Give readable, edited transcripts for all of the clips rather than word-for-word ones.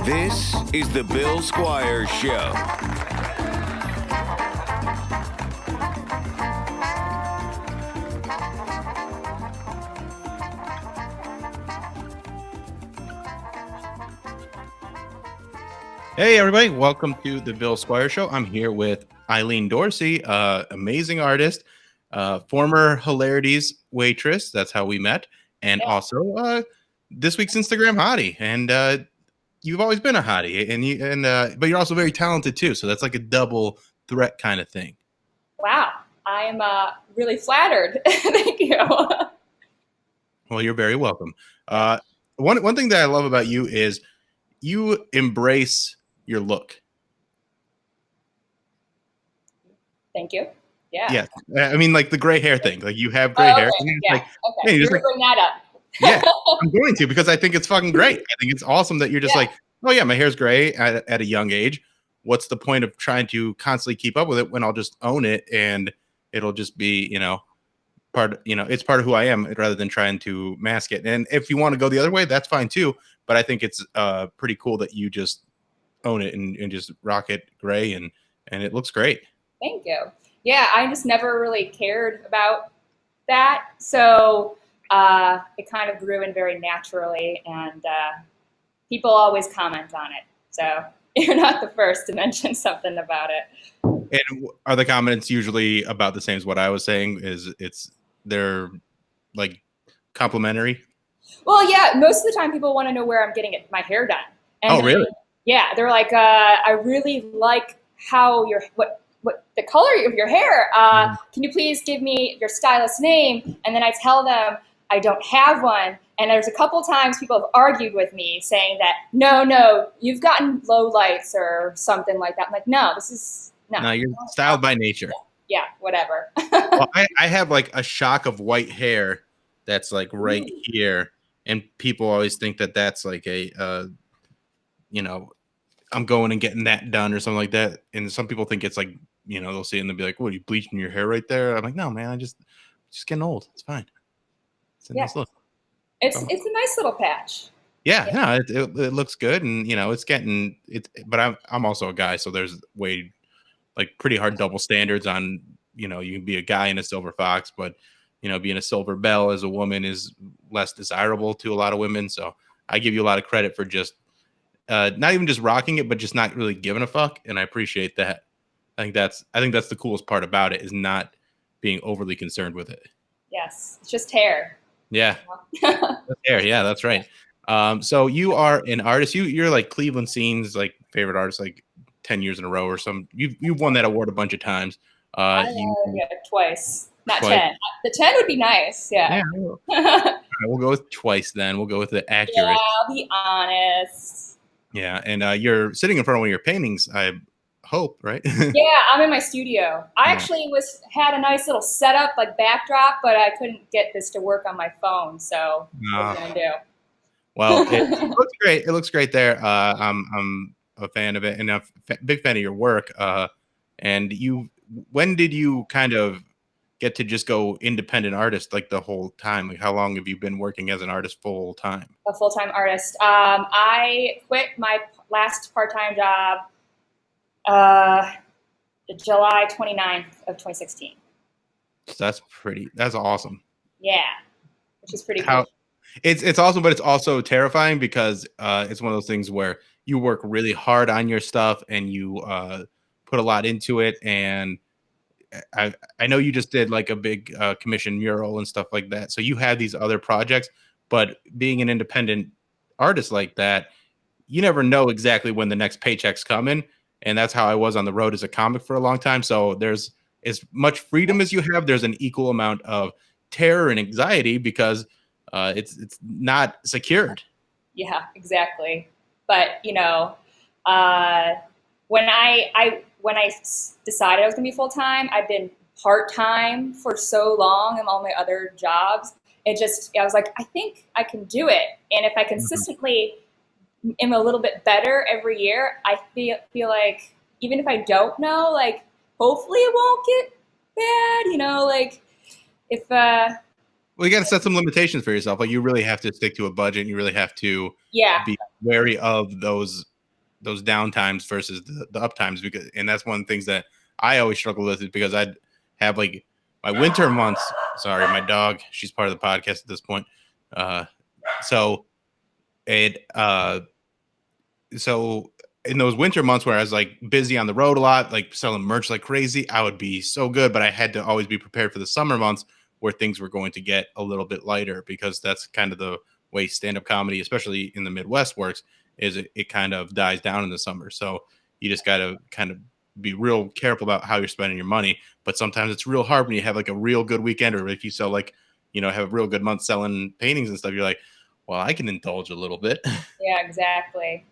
This is the Bill Squire Show. Hey, everybody. Welcome to the Bill Squire Show. I'm here with Eileen Dorsey, amazing artist, former Hilarities waitress. That's how we met. And also this week's Instagram hottie. And you've always been a hottie. But you're also very talented, too. So that's like a double threat kind of thing. Wow. I am really flattered. Thank you. Well, you're very welcome. One thing that I love about you is you embrace your look. Thank you. Yeah. Yeah. I mean, like the gray hair thing. Like you have gray hair. And yeah. like, okay. hey, You're going to bring that up. Yeah, I'm going to because I think it's fucking great. I think it's awesome that you're just like, oh yeah, my hair's gray at a young age. What's the point of trying to constantly keep up with it when I'll just own it and it'll just be, it's part of who I am rather than trying to mask it. And if you want to go the other way, that's fine too. But I think it's pretty cool that you just own it and just rock it gray and it looks great. Thank you. Yeah, I just never really cared about that. So it kind of grew in very naturally and people always comment on it. So you're not the first to mention something about it. And are the comments usually about the same as what I was saying? They're like complimentary? Well, yeah, most of the time people want to know where I'm getting my hair done. And really? Yeah, they're like, I really like how what the color of your hair. Can you please give me your stylist's name? And then I tell them I don't have one. And there's a couple times people have argued with me saying that, no, you've gotten low lights or something like that. I'm like, no, you're styled by nature. Yeah, whatever. Well, I have like a shock of white hair that's like right here. And people always think that that's like I'm going and getting that done or something like that. And some people think it's like, they'll see it and they'll be like, what, are you bleaching your hair right there? I'm like, no, man, just getting old. It's fine. It's a nice look. It's a nice little patch. Yeah. It looks good. And, but I'm also a guy. So there's pretty hard double standards on, you can be a guy in a silver fox, but, being a silver belle as a woman is less desirable to a lot of women. So I give you a lot of credit for just not even just rocking it, but just not really giving a fuck. And I appreciate that. I think that's the coolest part about it is not being overly concerned with it. Yes. It's just hair. Yeah. Hair. Yeah, that's right. So you are an artist. You're like Cleveland Scene's like favorite artist, like 10 years in a row or some. You've won that award a bunch of times. Twice. Not twice. 10. The 10 would be nice. Yeah. All right, we'll go with twice then. We'll go with the accurate. Yeah, I'll be honest. Yeah, and you're sitting in front of one of your paintings, I hope, right? Yeah, I'm in my studio. I actually had a nice little setup, like backdrop, but I couldn't get this to work on my phone. So what are you gonna do? Well, it looks great. It looks great there. I'm a fan of it and a big fan of your work. And when did you kind of get to just go independent artist like the whole time? Like how long have you been working as an artist full time? A full-time artist. I quit my last part-time job July 29th of 2016. So that's awesome. Yeah, which is pretty cool. It's awesome, but it's also terrifying because it's one of those things where you work really hard on your stuff and you put a lot into it. And I know you just did like a big commission mural and stuff like that. So you have these other projects, but being an independent artist like that, you never know exactly when the next paycheck's coming. And that's how I was on the road as a comic for a long time. So there's as much freedom as you have. There's an equal amount of terror and anxiety because it's not secured. Yeah, exactly. But, when I decided I was going to be full-time, I've been part-time for so long in all my other jobs. I was like, I think I can do it. And if I consistently am a little bit better every year, I feel like even if I don't know, like, hopefully it won't get bad, like if well, you got to set some limitations for yourself. Like you really have to stick to a budget. And you really have to be wary of those those down times versus the up times, because and that's one of the things that I always struggle with, is because I'd have like my winter months. Sorry, my dog, she's part of the podcast at this point. So it so in those winter months where I was like busy on the road a lot, like selling merch like crazy, I would be so good, but I had to always be prepared for the summer months where things were going to get a little bit lighter, because that's kind of the way stand-up comedy, especially in the Midwest, works, is it kind of dies down in the summer. So you just got to kind of be real careful about how you're spending your money. But sometimes it's real hard when you have like a real good weekend, or if you sell like, have a real good month selling paintings and stuff, you're like, well, I can indulge a little bit. Yeah, exactly.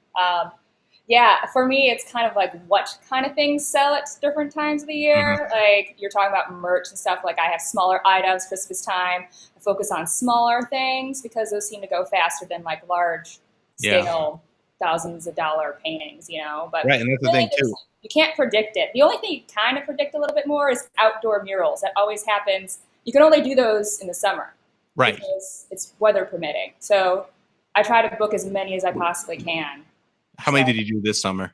Yeah, for me, it's kind of like what kind of things sell at different times of the year. Mhm. Like you're talking about merch and stuff. Like I have smaller items, Christmas time. I focus on smaller things because those seem to go faster than like large Yeah. scale thousands of dollar paintings, But Right. And that's the really, thing too. you can't predict it. The only thing you kind of predict a little bit more is outdoor murals. That always happens. You can only do those in the summer. Right. Because it's weather permitting. So I try to book as many as I possibly can. How many did you do this summer?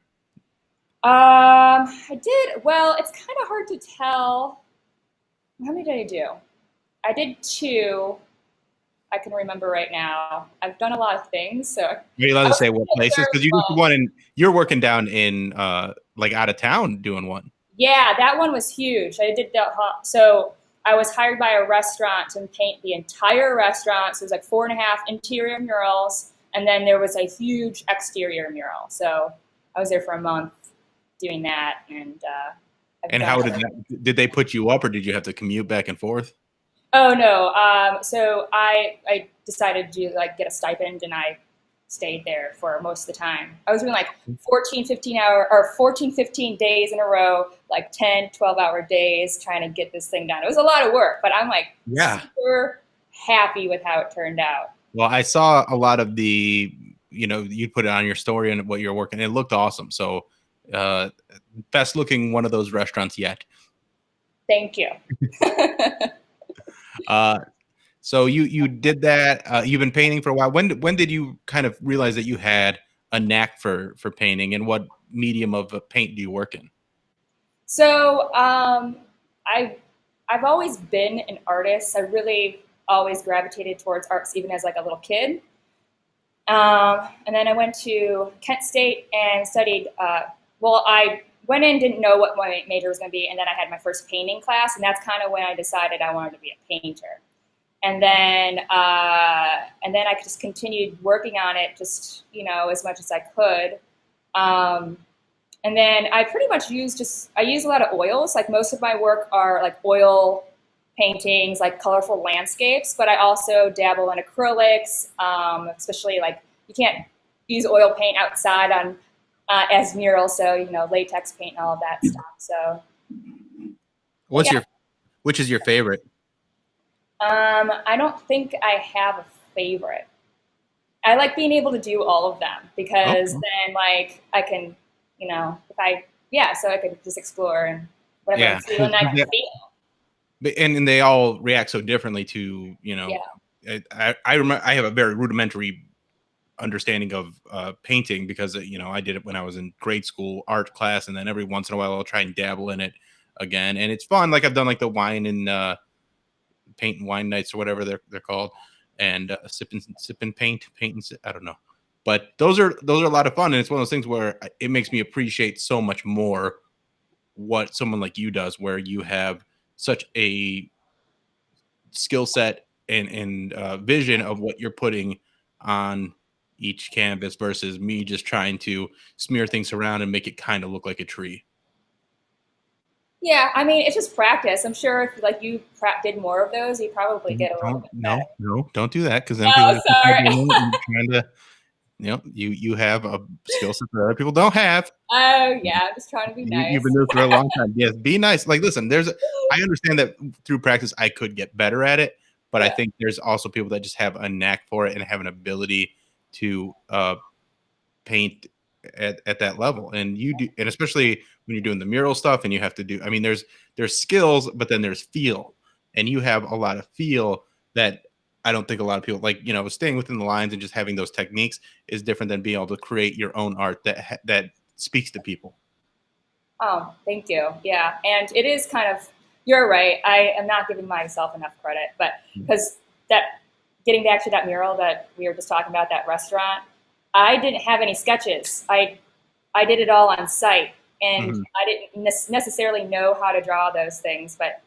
I did. Well, it's kind of hard to tell. How many did I do? I did 2. I can remember right now. I've done a lot of things. So Are you allowed to say what places? Because you did one, and you're working down in like out of town doing one. Yeah, that one was huge. I did that. So I was hired by a restaurant to paint the entire restaurant. So it was like 4.5 interior murals, and then there was a huge exterior mural. So I was there for a month doing that. And how did they put you up, or did you have to commute back and forth? Oh no. So I decided to get a stipend, and I stayed there for most of the time. I was doing like 15 days in a row, like 10, 12-hour days trying to get this thing done. It was a lot of work, but I'm like super happy with how it turned out. Well, I saw a lot of the, you put it on your story and what you're working. It looked awesome. So best looking one of those restaurants yet. Thank you. So you did that. You've been painting for a while. When did you kind of realize that you had a knack for painting, and what medium of paint do you work in? So I've always been an artist. I really always gravitated towards arts, even as like a little kid. And then I went to Kent State and studied. I went in, didn't know what my major was going to be, and then I had my first painting class, and that's kind of when I decided I wanted to be a painter. And then I just continued working on it, just as much as I could. And then I pretty much use a lot of oils. Like most of my work are like oil paintings, like colorful landscapes. But I also dabble in acrylics, especially like you can't use oil paint outside on as murals, so latex paint and all of that stuff. So, which is your favorite? I don't think I have a favorite. I like being able to do all of them because then like I can, so I could just explore and whatever I'm feeling, I can feel. And they all react so differently to, I remember I have a very rudimentary understanding of painting because, I did it when I was in grade school art class, and then every once in a while I'll try and dabble in it again. And it's fun. Like I've done like the wine and paint and wine nights or whatever they're called, and sip and paint, I don't know, but those are a lot of fun, and it's one of those things where it makes me appreciate so much more what someone like you does, where you have such a skill set and vision of what you're putting on each canvas versus me just trying to smear things around and make it kind of look like a tree. Yeah, I mean, it's just practice. I'm sure if like you did more of those, you probably get a little bit better. No, don't do that, because then people sorry. Trying to, you have a skill set that other people don't have. Oh yeah, I'm just trying to be nice. You've been doing it for a long time. Yes, be nice. Like, listen, I understand that through practice I could get better at it, but I think there's also people that just have a knack for it and have an ability to paint at that level, and you do, and especially when you're doing the mural stuff, and you have to do, I mean, there's skills, but then there's feel, and you have a lot of feel that I don't think a lot of people like, staying within the lines and just having those techniques is different than being able to create your own art that speaks to people. Oh, thank you. Yeah. And it is you're right. I am not giving myself enough credit, but because getting back to that mural that we were just talking about, that restaurant, I didn't have any sketches. I did it all on site, and I didn't necessarily know how to draw those things, but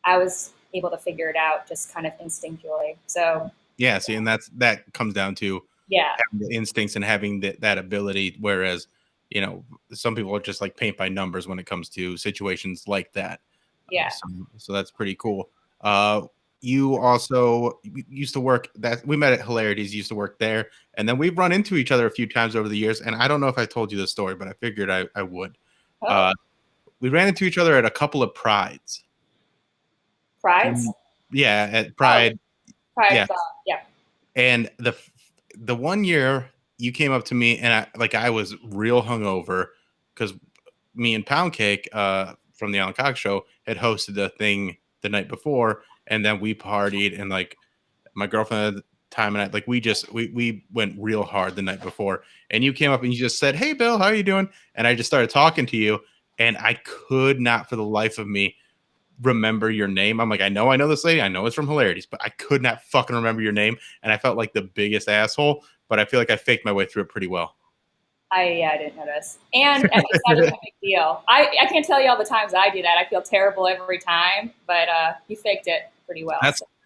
I was able to figure it out just kind of instinctually. So yeah, see, and that comes down to having the instincts and having that ability, whereas some people are just like paint by numbers when it comes to situations like that. Yeah. So that's pretty cool. You also used to work that we met at Hilarities, used to work there, and then we've run into each other a few times over the years. And I don't know if I told you this story, but I figured I would. We ran into each other at a couple of prides. Prides? Yeah, at Pride. Pride. Yeah. Yeah. And the one year you came up to me and I was real hungover because me and Pound Cake from the Alan Cox Show had hosted a thing the night before, and then we partied, and like my girlfriend at the time and I we went real hard the night before, and you came up and you just said, "Hey Bill, how are you doing?" And I just started talking to you, and I could not for the life of me remember your name. I'm like, I know this lady, I know it's from Hilarities, but I could not fucking remember your name, and I felt like the biggest asshole, but I feel like I faked my way through it pretty well. I didn't notice. And it's not even a big deal. I can't tell you all the times I do that. I feel terrible every time, but you faked it pretty well.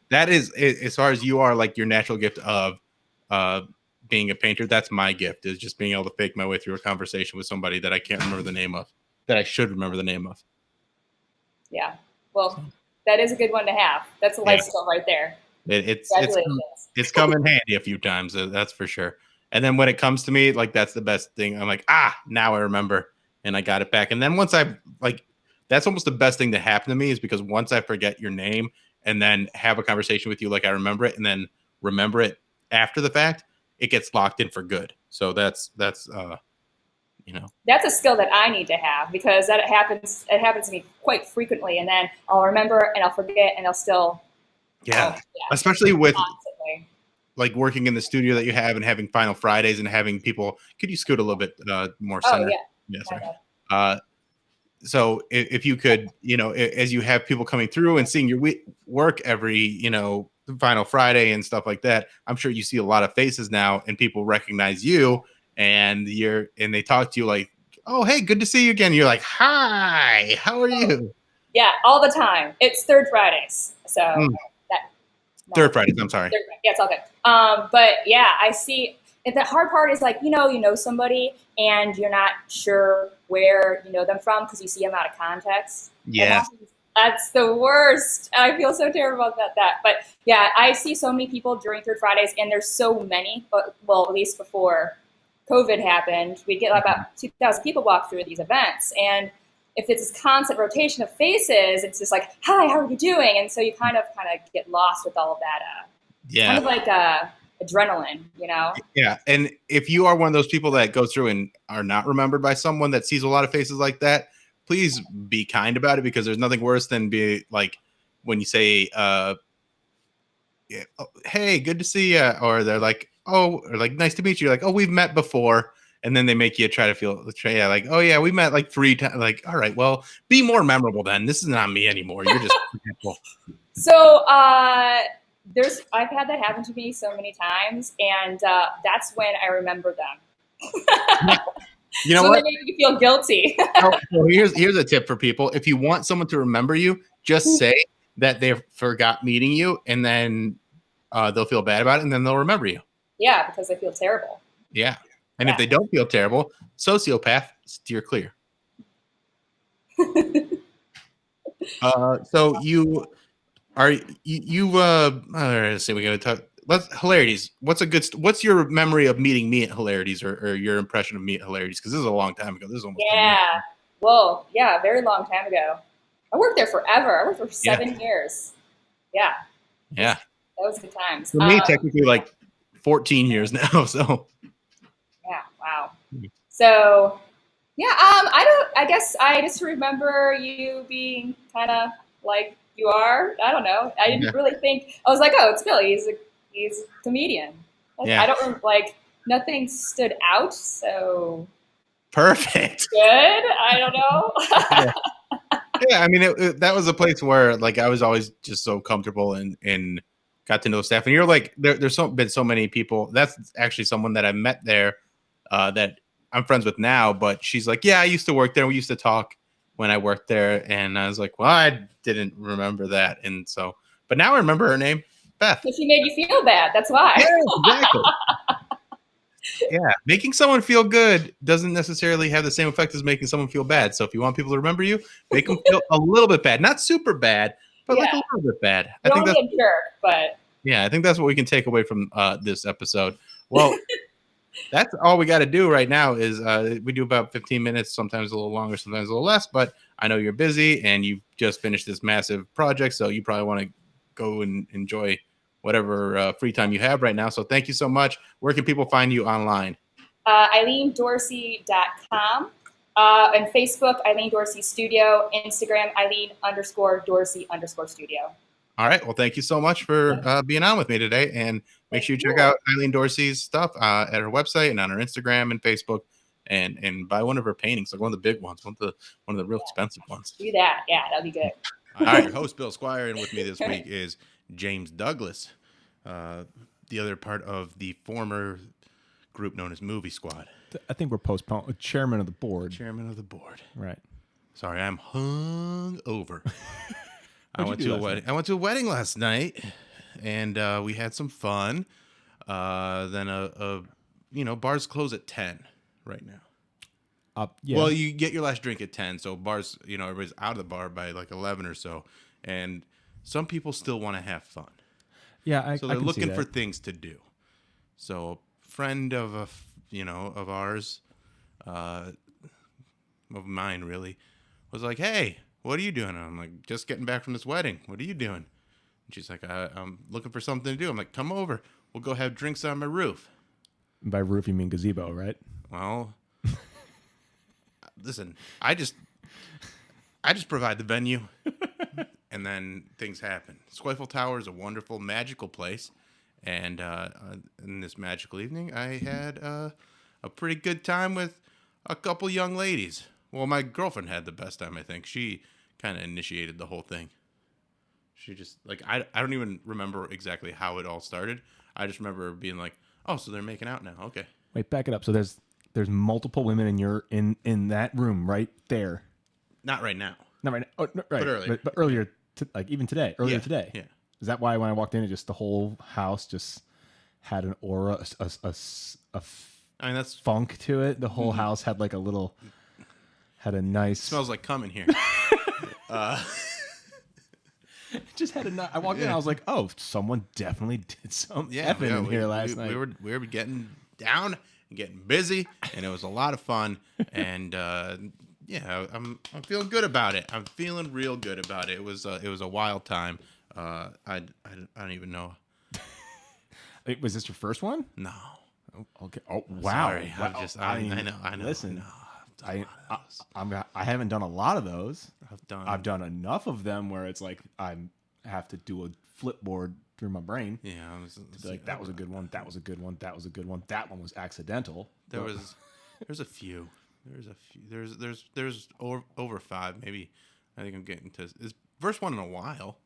That is, as far as you are, like your natural gift of being a painter, that's my gift, is just being able to fake my way through a conversation with somebody that I can't remember the name of, that I should remember the name of. Yeah. Well, that is a good one to have. That's a life skill right there. It's come in handy a few times, that's for sure. And then when it comes to me, like, that's the best thing. I'm like, now I remember, and I got it back. And then once that's almost the best thing that happened to me, is because once I forget your name and then have a conversation with you, like I remember it, and then remember it after the fact, it gets locked in for good. So that's that's a skill that I need to have, because it happens to me quite frequently, and then I'll remember and I'll forget and I'll still especially with constantly. Like working in the studio that you have and having Final Fridays and having people. Could you scoot a little bit more center? Sorry. So if you could, as you have people coming through and seeing your work every, Final Friday and stuff like that, I'm sure you see a lot of faces now, and people recognize you, and they talk to you like, "Oh, hey, good to see you again." You're like, "Hi, how are you?" Yeah, all the time. It's third Fridays, so third Fridays. I'm sorry. Yeah, it's all good. But yeah, I see. The hard part is like, you know somebody and you're not sure where you know them from because you see them out of context. Yeah. That's the worst. I feel so terrible about that. But yeah, I see so many people during third Fridays, and there's so many, well, at least before COVID happened, we'd get about 2,000 people walk through these events. And if it's this constant rotation of faces, it's just like, "Hi, how are you doing?" And so you kind of get lost with all of that. Kind of like adrenaline, Yeah, and if you are one of those people that goes through and are not remembered by someone that sees a lot of faces like that, please be kind about it, because there's nothing worse than be like when you say, "Hey, good to see you," or they're like, "Oh," or like, "Nice to meet you." You're like, "Oh, we've met before." And then they make you try to feel, like, "Oh yeah, we met like 3 times." Like, all right, well, be more memorable then. This is not me anymore. You're just So I've had that happen to me so many times, and that's when I remember them. You know so what? They make you feel guilty. So here's a tip for people. If you want someone to remember you, just say that they forgot meeting you, and then they'll feel bad about it, and then they'll remember you. Yeah, because they feel terrible. Yeah. And if they don't feel terrible, sociopath, steer clear. So you are let's see, we gotta talk. Hilarities. What's your memory of meeting me at Hilarities, or your impression of me at Hilarities? Because this is a long time ago. This is almost 10 years. Well, yeah, a very long time ago. I worked there forever. I worked there for 7 years. Yeah. Yeah. That was good times. For me, technically like 14 years now. So yeah, wow. So yeah, I guess I just remember you being kind of like you are. I don't know. I didn't really think. I was like, "Oh, it's Billy. He's a He's a comedian. Yeah. I don't like nothing stood out. So Perfect. good. I don't know. Yeah, I mean, that was a place where like I was always just so comfortable and got to know staff. And you're like, there's been so many people. That's actually someone that I met there that I'm friends with now. But she's like, yeah, I used to work there. We used to talk when I worked there, and I was like, well, I didn't remember that, and so, but now I remember her name, Beth. But she made you feel bad. That's why. Yeah, exactly. Yeah, making someone feel good doesn't necessarily have the same effect as making someone feel bad. So if you want people to remember you, make them feel a little bit bad, not super bad, but like a little bit bad. You don't want to be a jerk, but yeah, I think that's what we can take away from this episode. Well, that's all we got to do right now is we do about 15 minutes, sometimes a little longer, sometimes a little less, but I know you're busy and you've just finished this massive project, so you probably want to go and enjoy whatever free time you have right now. So thank you so much. Where can people find you online? EileenDorsey.com. And Facebook, Eileen Dorsey Studio. Instagram, Eileen_Dorsey_studio. All right. Well, thank you so much for being on with me today. And make sure you check out Eileen Dorsey's stuff at her website and on her Instagram and Facebook, and buy one of her paintings, like one of the big ones, one of the real expensive ones. Do that. Yeah, that'd be good. All right, your host, Bill Squire, and with me this week is James Douglas, the other part of the former group known as Movie Squad. I think we're postponed. Chairman of the board. Chairman of the board. Right. Sorry, I'm hung over. I went you do to a last wedding. I went to a wedding last night, and we had some fun. Then bars close at 10 right now. Yeah. Well, you get your last drink at 10, so bars, everybody's out of the bar by like 11 or so, and some people still want to have fun. Yeah, So they're looking for things to do. So a friend of of ours, of mine really, was like, "Hey, what are you doing?" And I'm like, "Just getting back from this wedding. What are you doing?" And she's like, "I'm looking for something to do." I'm like, "Come over. We'll go have drinks on my roof." By roof, you mean gazebo, right? Well, listen, I just provide the venue, and then things happen. Squifle Tower is a wonderful, magical place, and in this magical evening, I had a pretty good time with a couple young ladies. Well, my girlfriend had the best time, I think. She kind of initiated the whole thing. She just, I don't even remember exactly how it all started. I just remember being like, oh, so they're making out now. Okay. Wait, back it up. So there's multiple women in that room right there. Not right now. Not right now. Oh, no, right. But earlier. But earlier, even today. Earlier Yeah, today. yeah. Is that why when I walked in, the whole house just had an aura, I mean, that's funk to it? The whole house had had a nice. smells like cum in here. Just had I walked in, I was like, oh, someone definitely did some effing in here last night. We were getting down and getting busy, and it was a lot of fun. And I'm feeling good about it. I'm feeling real good about it. It was a wild time. I don't even know. Was this your first one? No. Oh, okay. Oh, wow. Sorry. Wow. I know. Listen, No, I haven't done a lot of those. I've done enough of them where it's like I have to do a flipboard through my brain. Yeah. That was a good one. That was a good one. That was a good one. That one was accidental. There's a few. There's over 5 maybe. I think I'm getting to this first one in a while.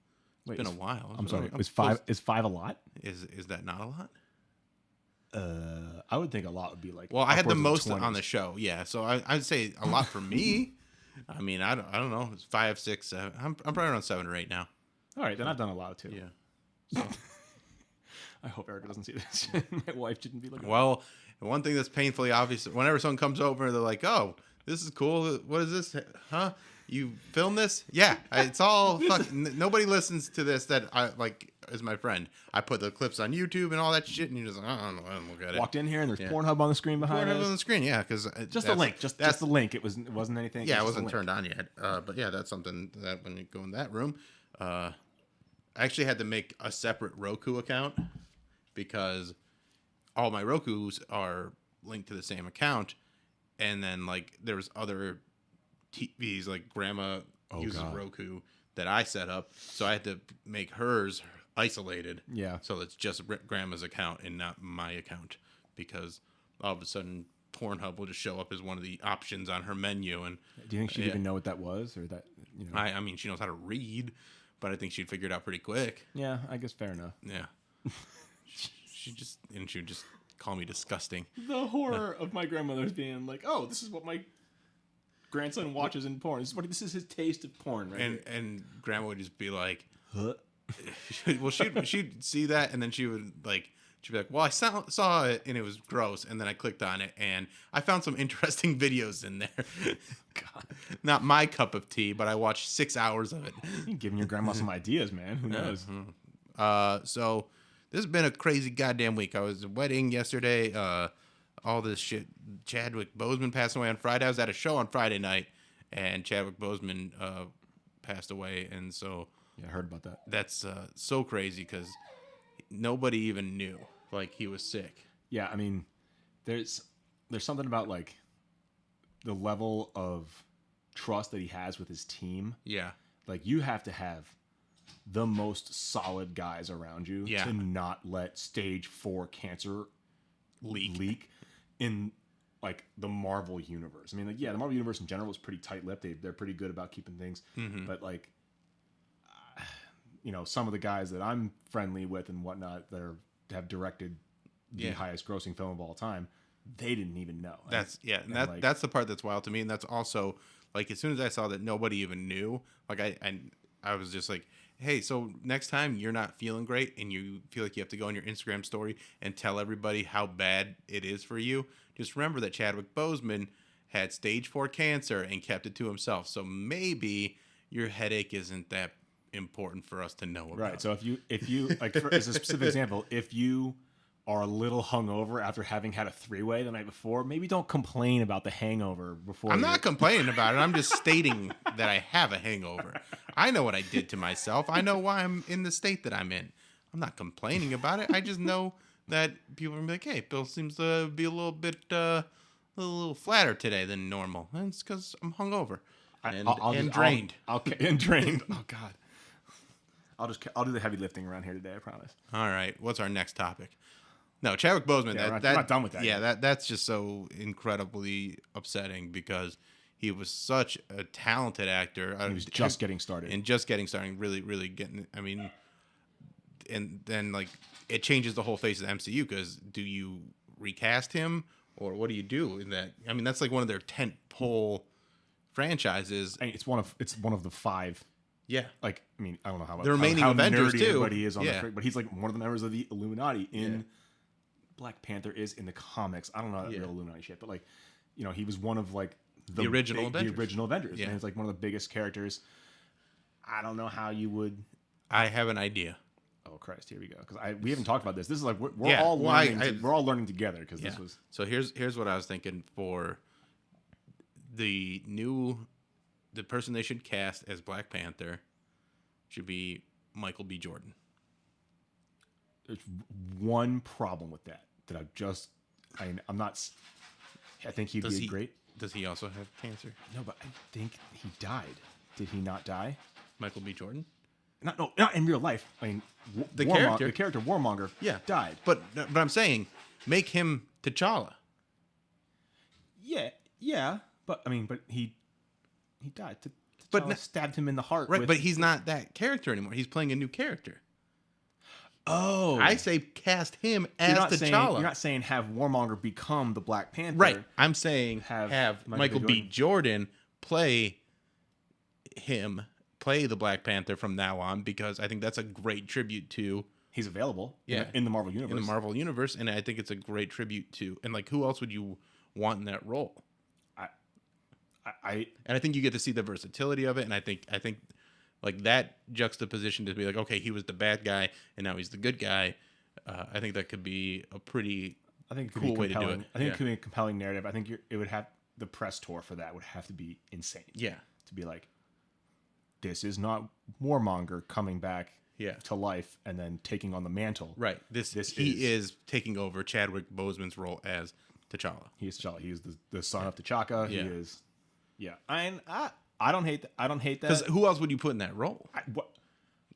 It's been a while. I'm sorry. Is 5 a lot? Is that not a lot? I would think a lot would be like. Well, I had the upwards of most 20s. on the show, yeah. So I'd say a lot for me. I mean, I don't know. It's 5, 6, 7. I'm probably around 7 or 8 now. All right, then I've done a lot too. Yeah. So, I hope Erica doesn't see this. My wife shouldn't be looking. well, one thing that's painfully obvious: whenever someone comes over, they're like, "Oh, this is cool. What is this? Huh? You film this? Yeah, it's all nobody listens to this that I like is my friend. I put the clips on YouTube and all that shit, and you're just like, I don't know, I don't look at it. Walked in here and there's Pornhub on the screen behind us. On the scring, yeah, because Just a link, just the link. It wasn't anything. Yeah, it just wasn't turned on yet. But yeah, that's something that when you go in that room, I actually had to make a separate Roku account because all my Rokus are linked to the same account, and then like there was other TVs like Grandma uses Roku that I set up, so I had to make hers isolated. Yeah. So it's just grandma's account and not my account, because all of a sudden Pornhub will just show up as one of the options on her menu. And Do you think she'd even know what that was, or that? I mean, she knows how to read, but I think she'd figure it out pretty quick. Yeah, I guess fair enough. Yeah. she would just call me disgusting. The horror of my grandmother's being like, "Oh, this is what my grandson watches in porn. This is his taste of porn, right?" And grandma would just be like, Huh? well, she'd see that, and then she'd be like, well, I saw it and it was gross, and then I clicked on it and I found some interesting videos in there. God. Not my cup of tea, but I watched 6 hours of it. You're giving your grandma some ideas, man. Who knows? So this has been a crazy goddamn week. I was at a wedding yesterday. All this shit. Chadwick Boseman passed away on Friday. I was at a show on Friday night, and Chadwick Boseman passed away, and so Yeah, I heard about that. that's so crazy because nobody even knew like he was sick. Yeah, I mean, there's something about like the level of trust that he has with his team. Yeah. Like you have to have the most solid guys around you Yeah. to not let stage 4 cancer leak in like the Marvel universe. I mean, like, yeah, the Marvel universe in general is pretty tight-lipped. They're pretty good about keeping things, but like, some of the guys that I'm friendly with and whatnot that have directed the highest grossing film of all time, they didn't even know. That's that's the part that's wild to me, and that's also like as soon as I saw that nobody even knew, like I was just like, hey, so next time you're not feeling great and you feel like you have to go on your Instagram story and tell everybody how bad it is for you, just remember that Chadwick Boseman had stage 4 cancer and kept it to himself. So maybe your headache isn't that important for us to know about. Right. So if you like, as a specific example, if you are a little hungover after having had a 3-way the night before, maybe don't complain about the hangover before. I'm not complaining about it. I'm just stating that I have a hangover. I know what I did to myself. I know why I'm in the state that I'm in. I'm not complaining about it. I just know that people are gonna be like, hey, Bill seems to be a little bit, a little flatter today than normal. And it's because I'm hungover and drained. And drained. Oh God. I'll do the heavy lifting around here today. I promise. All right. What's our next topic? No, Chadwick Boseman. Yeah, we're not done with that Yeah, yet. that's just so incredibly upsetting because he was such a talented actor. He was just getting started. And just getting started, really, really getting. I mean, and then like it changes the whole face of the MCU because do you recast him or what do you do in that? I mean, that's like one of their tent pole franchises. I mean, it's one of the 5. Yeah. Like, I mean, I don't know how the remaining how Avengers nerdy too. Everybody is on Yeah. but he's like one of the members of the Illuminati in Black Panther is in the comics. I don't know that real Illuminati shit, but like, he was one of like The original Avengers. The original Avengers. Yeah. And it's like one of the biggest characters. I don't know how you would. I have an idea. Oh Christ! Here we go. Because we haven't talked about this. This is like we're Yeah, all well, learning. We're all learning together because Yeah. this was. So here's what I was thinking for the person they should cast as Black Panther should be Michael B. Jordan. There's one problem with that I'm not. I think he'd be great. Does he also have cancer? No, but I think he died. Did he not die? Michael B. Jordan? Not in real life. I mean, The character Warmonger, died. But I'm saying, make him T'Challa. Yeah, but I mean, but he died. But T'Challa stabbed him in the heart. Right, but he's not that character anymore. He's playing a new character. Oh, I say cast him as T'Challa. You're not saying have Warmonger become the Black Panther. Right. I'm saying have Michael B. Jordan play the Black Panther from now on because I think that's a great tribute to. He's available. In the Marvel universe. In the Marvel universe, and I think it's a great tribute to. And like, who else would you want in that role? And I think you get to see the versatility of it, and I think like that juxtaposition to be like, okay, he was the bad guy and now he's the good guy. I think that could be a pretty cool way to do it. I think it could be a compelling narrative. I think it would have the press tour for that would have to be insane. Yeah, to be like, this is not Warmonger coming back to life and then taking on the mantle. Right. He is taking over Chadwick Boseman's role as T'Challa. He is T'Challa. He is the son of T'Chaka. Yeah. He is. Yeah. I don't hate that. I don't hate that. Because who else would you put in that role?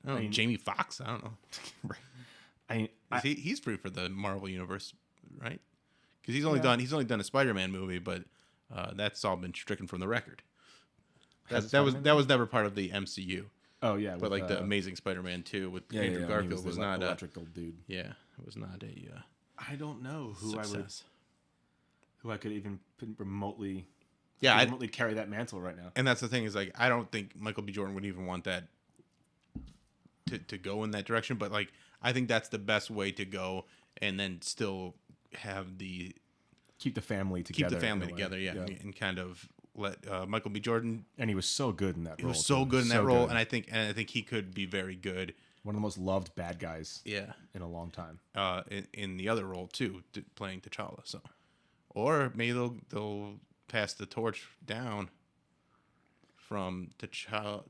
I don't know, Jamie Foxx. I don't know. Right. He's free for the Marvel universe, right? Because he's only done a Spider-Man movie, but that's all been stricken from the record. That was never part of the MCU. Oh yeah, But like the Amazing Spider-Man 2 with Andrew Garfield was not electrical dude. Yeah, it was not a I don't know who success. I could even remotely carry that mantle right now. And that's the thing is like I don't think Michael B. Jordan would even want that to go in that direction. But like I think that's the best way to go, and then still have keep the family together. Yeah, and kind of let Michael B. Jordan. And he was so good in that role. He was so good in that role, and I think he could be very good. One of the most loved bad guys. Yeah. In a long time. In the other role too, playing T'Challa. So, or maybe they'll pass the torch down from T'Challa.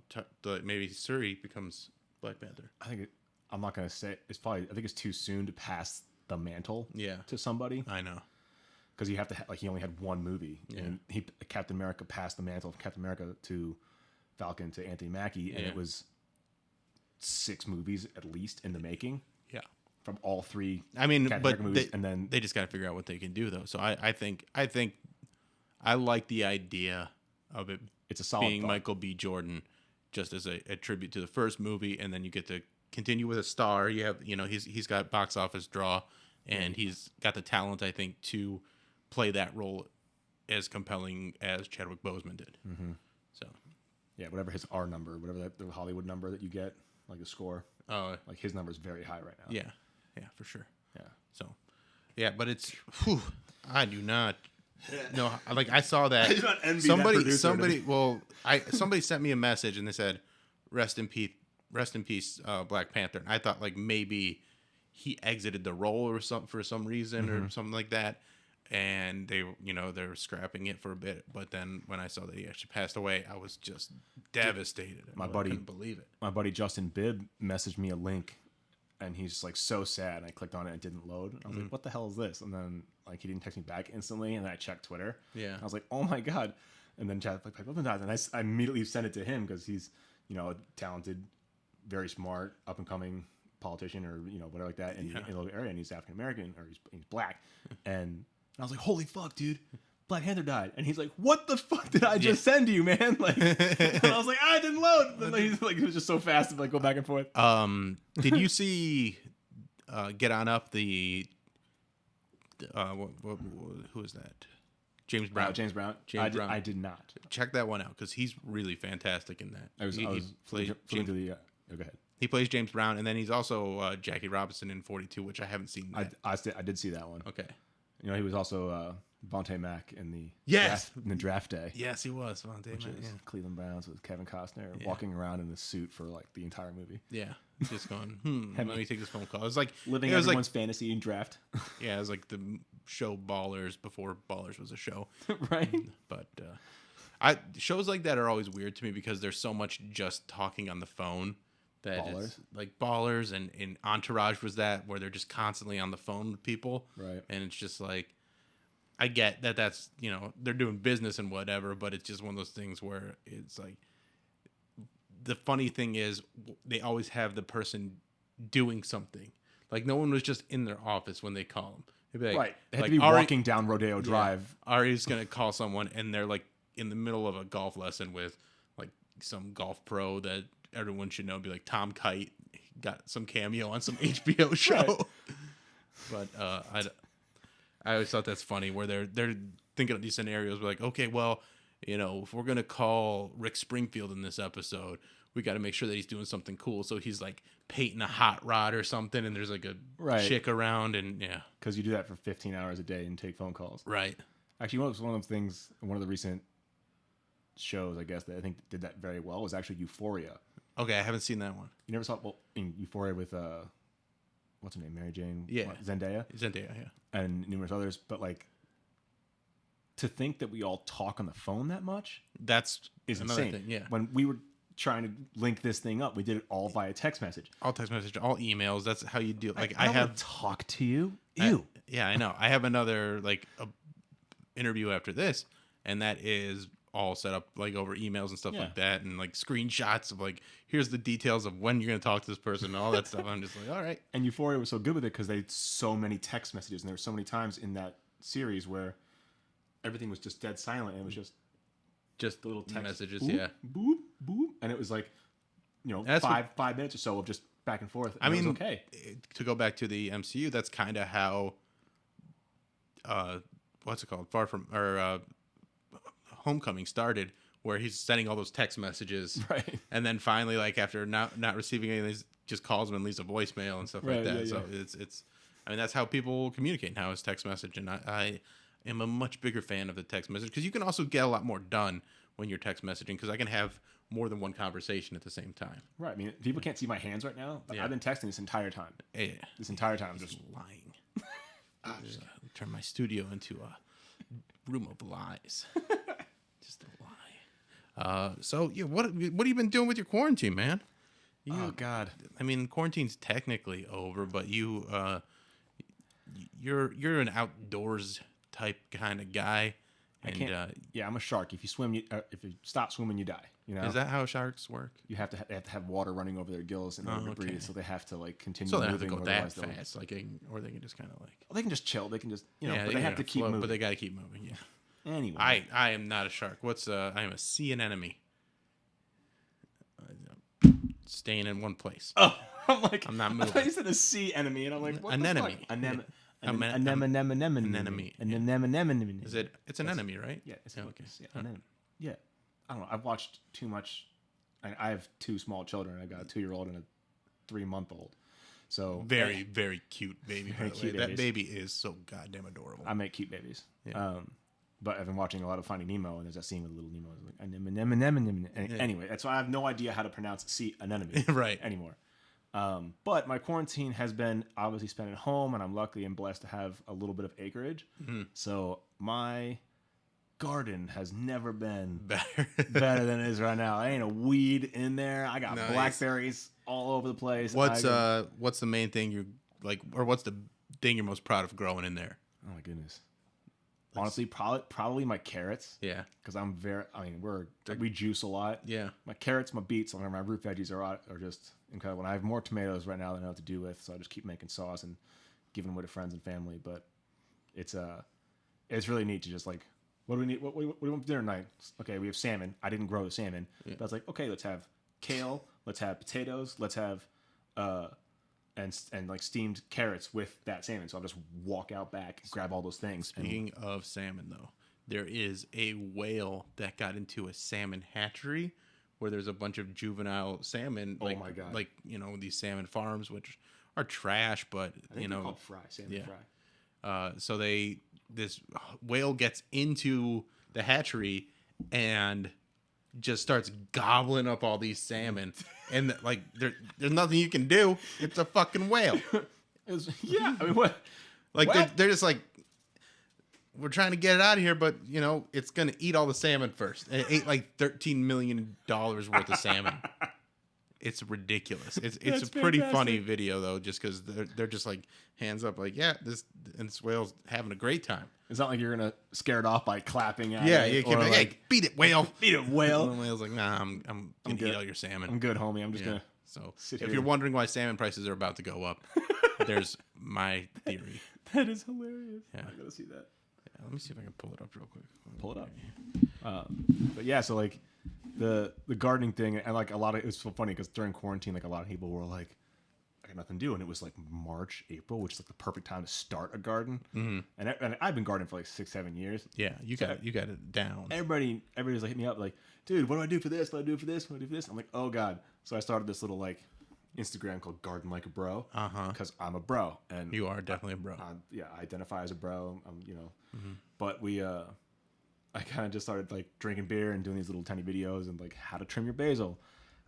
Maybe Shuri becomes Black Panther. I'm not gonna say it's probably. I think it's too soon to pass the mantle. To somebody. I know. Because you have to he only had one movie, and Captain America passed the mantle of Captain America to Falcon to Anthony Mackie, and it was 6 movies at least in the making. Yeah, from all 3. I mean, Captain but America movies, and then they just got to figure out what they can do though. So I think I like the idea of it. It's a solid being Michael B. Jordan, just as a tribute to the first movie, and then you get to continue with a star. You have he's got box office draw, and he's got the talent I think to play that role as compelling as Chadwick Boseman did. Mm-hmm. So, yeah, whatever his R number, whatever the Hollywood number that you get, like the score, like his number is very high right now. Yeah, for sure. Yeah. So, yeah, but it's I do not. No, like I saw that I do not envy somebody sent me a message and they said, "Rest in peace, Black Panther." And I thought like maybe he exited the role or something for some reason or something like that. And they were scrapping it for a bit, but then when I saw that he actually passed away, I was just devastated. I couldn't believe it. My buddy Justin Bibb messaged me a link, and he's like so sad. And I clicked on it, and it didn't load. I was like, "What the hell is this?" And then like he didn't text me back instantly, and then I checked Twitter. Yeah, I was like, "Oh my god!" And then Chad like, and I immediately sent it to him because he's a talented, very smart, up and coming politician or whatever like that in the local area, and he's African American or he's black, and I was like, "Holy fuck, dude! Black Panther died." And he's like, "What the fuck did I just send you, man?" Like, and I was like, "I didn't load." And then he's like, it was just so fast to like go back and forth. Did you see Get On Up? The who is that? James Brown. James Brown. I did not. Check that one out because he's really fantastic in that. I was flipping through the. Go ahead. He plays James Brown, and then he's also Jackie Robinson in 42, which I haven't seen yet. I did see that one. Okay. He was also Vontae Mack in the draft day. Yes, he was Vontae Mack. Yeah. Cleveland Browns with Kevin Costner walking around in the suit for like the entire movie. Yeah, just going. Let me take this phone call. It was like living everyone's fantasy and draft. Yeah, it was like the show Ballers before Ballers was a show, right? But shows like that are always weird to me because there's so much just talking on the phone. That like Ballers and Entourage was that where they're just constantly on the phone with people, right? And it's just like I get that that's they're doing business and whatever, but it's just one of those things where it's like the funny thing is they always have the person doing something. Like no one was just in their office when they call them. They'd be like, right? They had to be walking down Rodeo Drive. Ari's gonna call someone and they're like in the middle of a golf lesson with like some golf pro that everyone should know, be like Tom Kite got some cameo on some HBO show. Right. But I always thought that's funny where they're thinking of these scenarios. We're like, okay, well, if we're gonna call Rick Springfield in this episode, we got to make sure that he's doing something cool. So he's like painting a hot rod or something, and there's like a chick around, and because you do that for 15 hours a day and take phone calls. Right. Actually, one of those things. One of the recent shows, I guess, that I think did that very well was actually Euphoria. Okay, I haven't seen that one. You never saw in Euphoria with what's her name, Mary Jane? Yeah, Zendaya, yeah, and numerous others. But like, to think that we all talk on the phone that much, is insane. Thing, yeah. When we were trying to link this thing up, we did it all via text message. All text message, all emails. That's how you do it. Like I have talk to you. Yeah, I know. I have another interview after this, and that is all set up like over emails and stuff Yeah. like that, and like screenshots of like here's the details of when you're gonna talk to this person and all that stuff. I'm just like, all right. And Euphoria was so good with it because they had so many text messages, and there were so many times in that series where everything was just dead silent, and it was just the little text messages, boop, yeah. boop, boop, and it was like, you know, That's five minutes or so of just back and forth. And I mean, it was okay. To go back to the MCU, that's kind of how, what's it called? Homecoming started, where he's sending all those text messages, Right. and then finally, like after not receiving anything, he just calls him and leaves a voicemail and stuff like Right, that. yeah, So it's, I mean, that's how people communicate now is text message, and I am a much bigger fan of the text message because you can also get a lot more done when you're text messaging because I can have more than one conversation at the same time. Right. I mean, people can't see my hands right now, but Yeah. I've been texting this entire time. Yeah. This entire time, just Lying. Just turn my studio into a room of lies. Just a lie. So yeah, what have you been doing with your quarantine, man? oh god. I mean, quarantine's technically over, but you're an outdoors type kind of guy. And Yeah, I'm a shark. If you swim, if you stop swimming, you die. You know, is that how sharks work? you have to have water running over their gills in order to okay. breathe, so they have to like continue So they don't have moving. to go that otherwise they'll- fast, or they can just kind of like. Well, they can just chill. They can just but they're they have gonna to keep float, moving. but they gotta keep moving. Yeah. Anyway, I am not a shark. I am a sea anemone. Staying in one place. oh, I'm like, I'm not I thought moving. you said a sea enemy, and I'm like, what Anemone. the fuck? Anemone. Anemone. Anemone. Is it? It's an enemy, right? Yeah, it's okay. yeah, anemone. Yeah, I don't know. I've watched too much. I have two small children. I got a 2-year-old and a 3-month-old. So Very, very cute baby. By Very the way, cute that babies. baby is so goddamn adorable. I make cute babies. Yeah. But I've been watching a lot of Finding Nemo, and there's that scene with little Nemo. It's like anemone. Anyway, that's why I have no idea how to pronounce sea anemone Right. anymore. But my quarantine has been obviously spent at home, and I'm lucky and blessed to have a little bit of acreage. Mm-hmm. So my garden has never been Better. better than it is right now. There ain't a weed in there. I got Nice. blackberries all over the place. What's the main thing you like, or what's the thing you're most proud of growing in there? Oh my goodness. Honestly, probably my carrots. Yeah. Because we juice a lot. Yeah. My carrots, my beets, and my root veggies are just incredible. And I have more tomatoes right now than I know what to do with, so I just keep making sauce and giving them away to friends and family. But it's really neat to just like, what do we need? What do we want for dinner tonight? Okay, we have salmon. I didn't grow the salmon, but I was like, okay, let's have kale, let's have potatoes, let's have and like steamed carrots with that salmon. So I'll just walk out back, grab all those things. Speaking of salmon, though, there is a whale that got into a salmon hatchery where there's a bunch of juvenile salmon. Oh like, my God. Like, these salmon farms, which are trash, but, I think they're called salmon fry. So this whale gets into the hatchery and just starts gobbling up all these salmon, and like there's nothing you can do. It's a fucking whale. Yeah, I mean what? Like What? they're just like, we're trying to get it out of here, but it's gonna eat all the salmon first. And it ate like $13 million worth of salmon. It's ridiculous. It's That's a pretty fantastic. funny video though, just because they're just like hands up, like this whale's having a great time. It's not like you're gonna scare it off by clapping at Yeah, it. you can or be like, hey, beat it, whale. beat it, And whale. the whale's like, nah, I'm gonna good. eat all your salmon. I'm good, homie. I'm just Yeah. gonna. So sit if here. you're wondering why salmon prices are about to go up, there's my theory. That is hilarious. Yeah. I gotta see that. Yeah, let me see if I can pull it up real quick. Pull it up. But yeah, so like the gardening thing, and like it was so funny because during quarantine, like a lot of people were like, I got nothing to do, and it was like March, April, which is like the perfect time to start a garden. Mm-hmm. And I've been gardening for like 6-7 years. Yeah, you got it down. Everybody's like hitting me up like, dude, what do I do for this? What do I do for this? What do I do for this? I'm like, oh god. So I started this little like Instagram called Garden Like a Bro. Because I'm a bro, and You are definitely a bro. I identify as a bro. But I kind of just started like drinking beer and doing these little tiny videos and like how to trim your basil,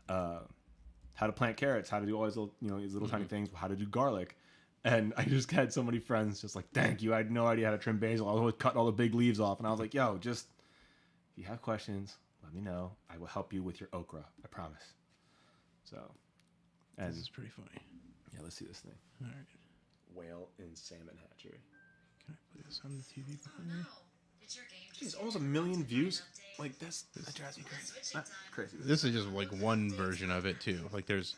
how to plant carrots, how to do all these little, these little tiny things, how to do garlic. And I just had so many friends just like, thank you. I had no idea how to trim basil. I was always cutting all the big leaves off. And I was like, yo, just, if you have questions, let me know. I will help you with your okra. I promise. So, and This is pretty funny. yeah, let's see this thing. All right. Whale in salmon hatchery. Can I play this on the TV behind me? Did your game Jeez, almost 1 million views. Like that drives me crazy. Not crazy. This is just like one version of it too. Like this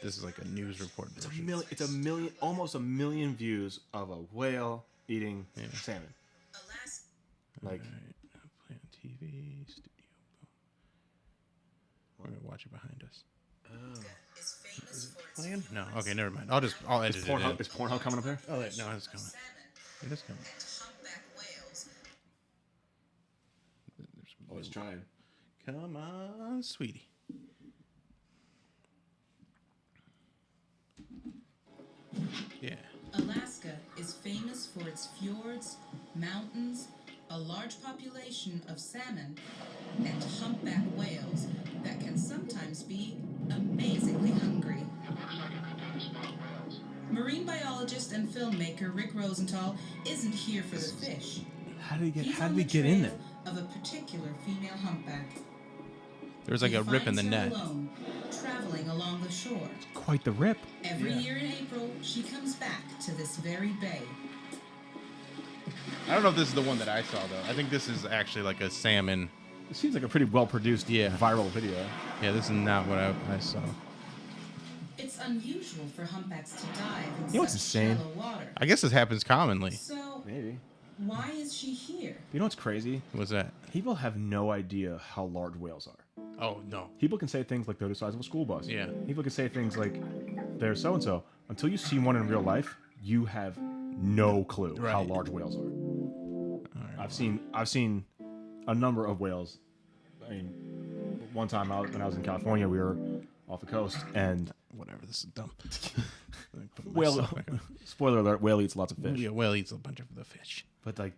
is like a news report version. It's a million, almost 1 million views of a whale eating salmon. Like, Play on TV studio. We're gonna watch it behind us. oh, Is it playing? No. Okay, never mind. I'll edit it in. is Pornhub coming up there? Oh wait, no, it's coming. It is coming. Oh, it's trying. Come on, sweetie. Yeah. Alaska is famous for its fjords, mountains, a large population of salmon, and humpback whales that can sometimes be amazingly hungry. Marine biologist and filmmaker Rick Rosenthal isn't here for the fish. How did He's we on the get in there? trail of a particular female humpback. There's like He a rip in finds the her net. alone, traveling along the shore. Quite the rip. Every year in April, she comes back to this very bay. I don't know if this is the one that I saw though. I think this is actually like a salmon. It seems like a pretty well produced, viral video. Yeah, this is not what I saw. It's unusual for humpbacks to dive in You know what's such insane? shallow water. I guess this happens commonly. So, Maybe. why is she here? You know what's crazy? What's that? People have no idea how large whales are. Oh no. People can say things like they're the size of a school bus. Yeah. People can say things like they're so and so. Until you see one in real life, you have no clue how Right. large whales are. All right. I've seen a number of whales. I mean, one time when I was in California, we were off the coast, and Whatever. This is dumb. whale. Spoiler alert: whale eats lots of fish. Yeah, whale eats a bunch of the fish. But like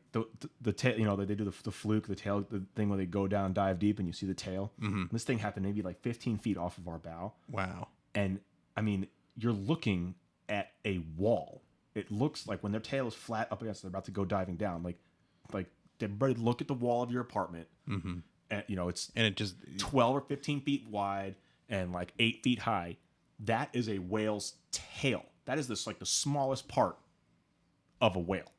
the tail, you know, they do the fluke, the tail, the thing where they go down, dive deep, and you see the tail. Mm-hmm. This thing happened maybe like 15 feet off of our bow, Wow. and I mean, you're looking at a wall. It looks like when their tail is flat up against, they're about to go diving down. Like everybody look at the wall of your apartment, and you know it's And it just 12 or 15 feet wide and like 8 feet high. That is a whale's tail. That is the smallest part of a whale.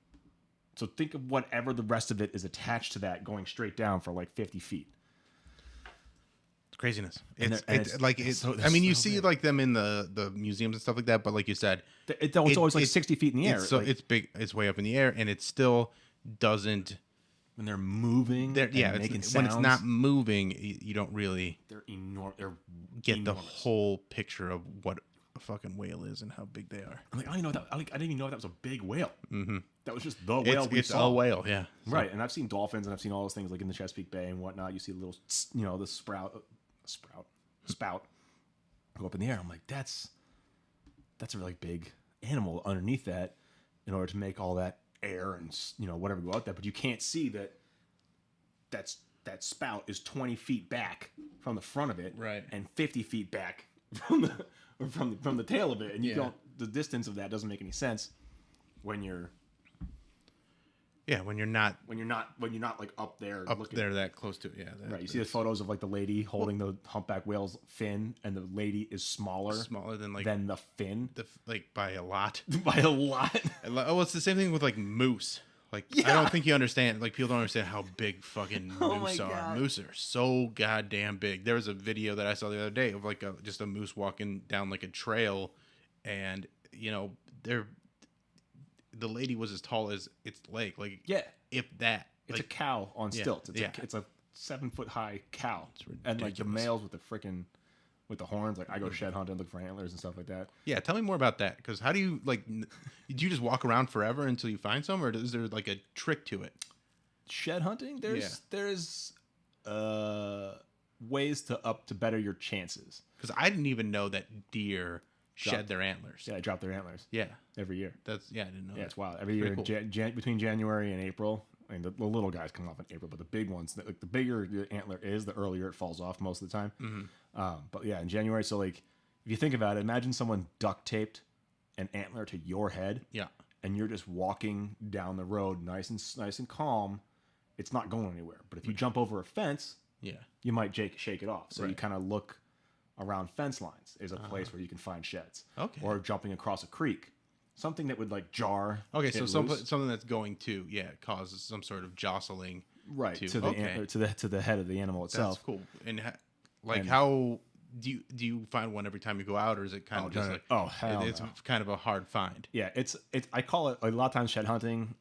So think of whatever the rest of it is attached to that going straight down for like 50 feet. craziness. And It's like it's it's. so- I mean, you so see big. like them in the museums and stuff like that. But like you said, It's always like 60 feet in the air. So like, it's big. It's way up in the air, and it still doesn't. when they're moving, There, and yeah, making it's, when it's sounds, not moving, you don't really they're enormous. They're get the enormous. whole picture of what a fucking whale is and how big they are. I'm like, I don't even know that. I didn't even know that was a big whale. Mm-hmm. That was just the whale we It's saw. a whale, yeah. Right, and I've seen dolphins, and I've seen all those things like in the Chesapeake Bay and whatnot. You see the little, the spout go up in the air. I'm like, that's a really big animal underneath that, in order to make all that air and whatever go out there. But you can't see that spout is 20 feet back from the front of it, Right. and 50 feet back from the tail of it, and you Yeah. don't. The distance of that doesn't make any sense when you're When you're not like up there up looking. there that close to it, yeah. Right, you see the photos of like the lady holding the humpback whale's fin, and the lady is smaller smaller than the fin by a lot. by a lot. Oh, it's the same thing with like moose. Like I don't think you understand. Like people don't understand how big fucking Oh moose my are. God. Moose are so goddamn big. There was a video that I saw the other day of like just a moose walking down like a trail, and the lady was as tall as its leg. Like Yeah, if that. it's a Like cow on yeah, stilts. It's yeah. it's a 7-foot high cow, and like the ridiculous. males with the horns. Like I go shed hunting, look for antlers and stuff like that. yeah, tell me more about that. Because how do you do you just walk around forever until you find some, or is there like a trick to it? Shed hunting, there's ways to better your chances. Because I didn't even know that deer shed their antlers. Yeah, they drop their antlers Yeah, every year. I didn't know. Yeah, that. it's wild. Every year, Pretty cool. between January and April, I mean, the little guys come off in April, but the big ones, the bigger the antler is, the earlier it falls off most of the time. Mm-hmm. But yeah, in January, so like, if you think about it, imagine someone duct taped an antler to your head, Yeah. and you're just walking down the road, nice and calm. It's not going anywhere. But if you jump over a fence, Yeah. you might shake it off. So you Right. kind of look around fence lines is a place where you can find sheds. Okay. Or jumping across a creek, something that would like jar. Okay, it so loose. something that's going to cause some sort of jostling. right to the head of the animal itself. That's cool. And how do you find one every time you go out, or is it kind of just it's kind of a hard find? Yeah, it's I call it, like, a lot of times shed hunting.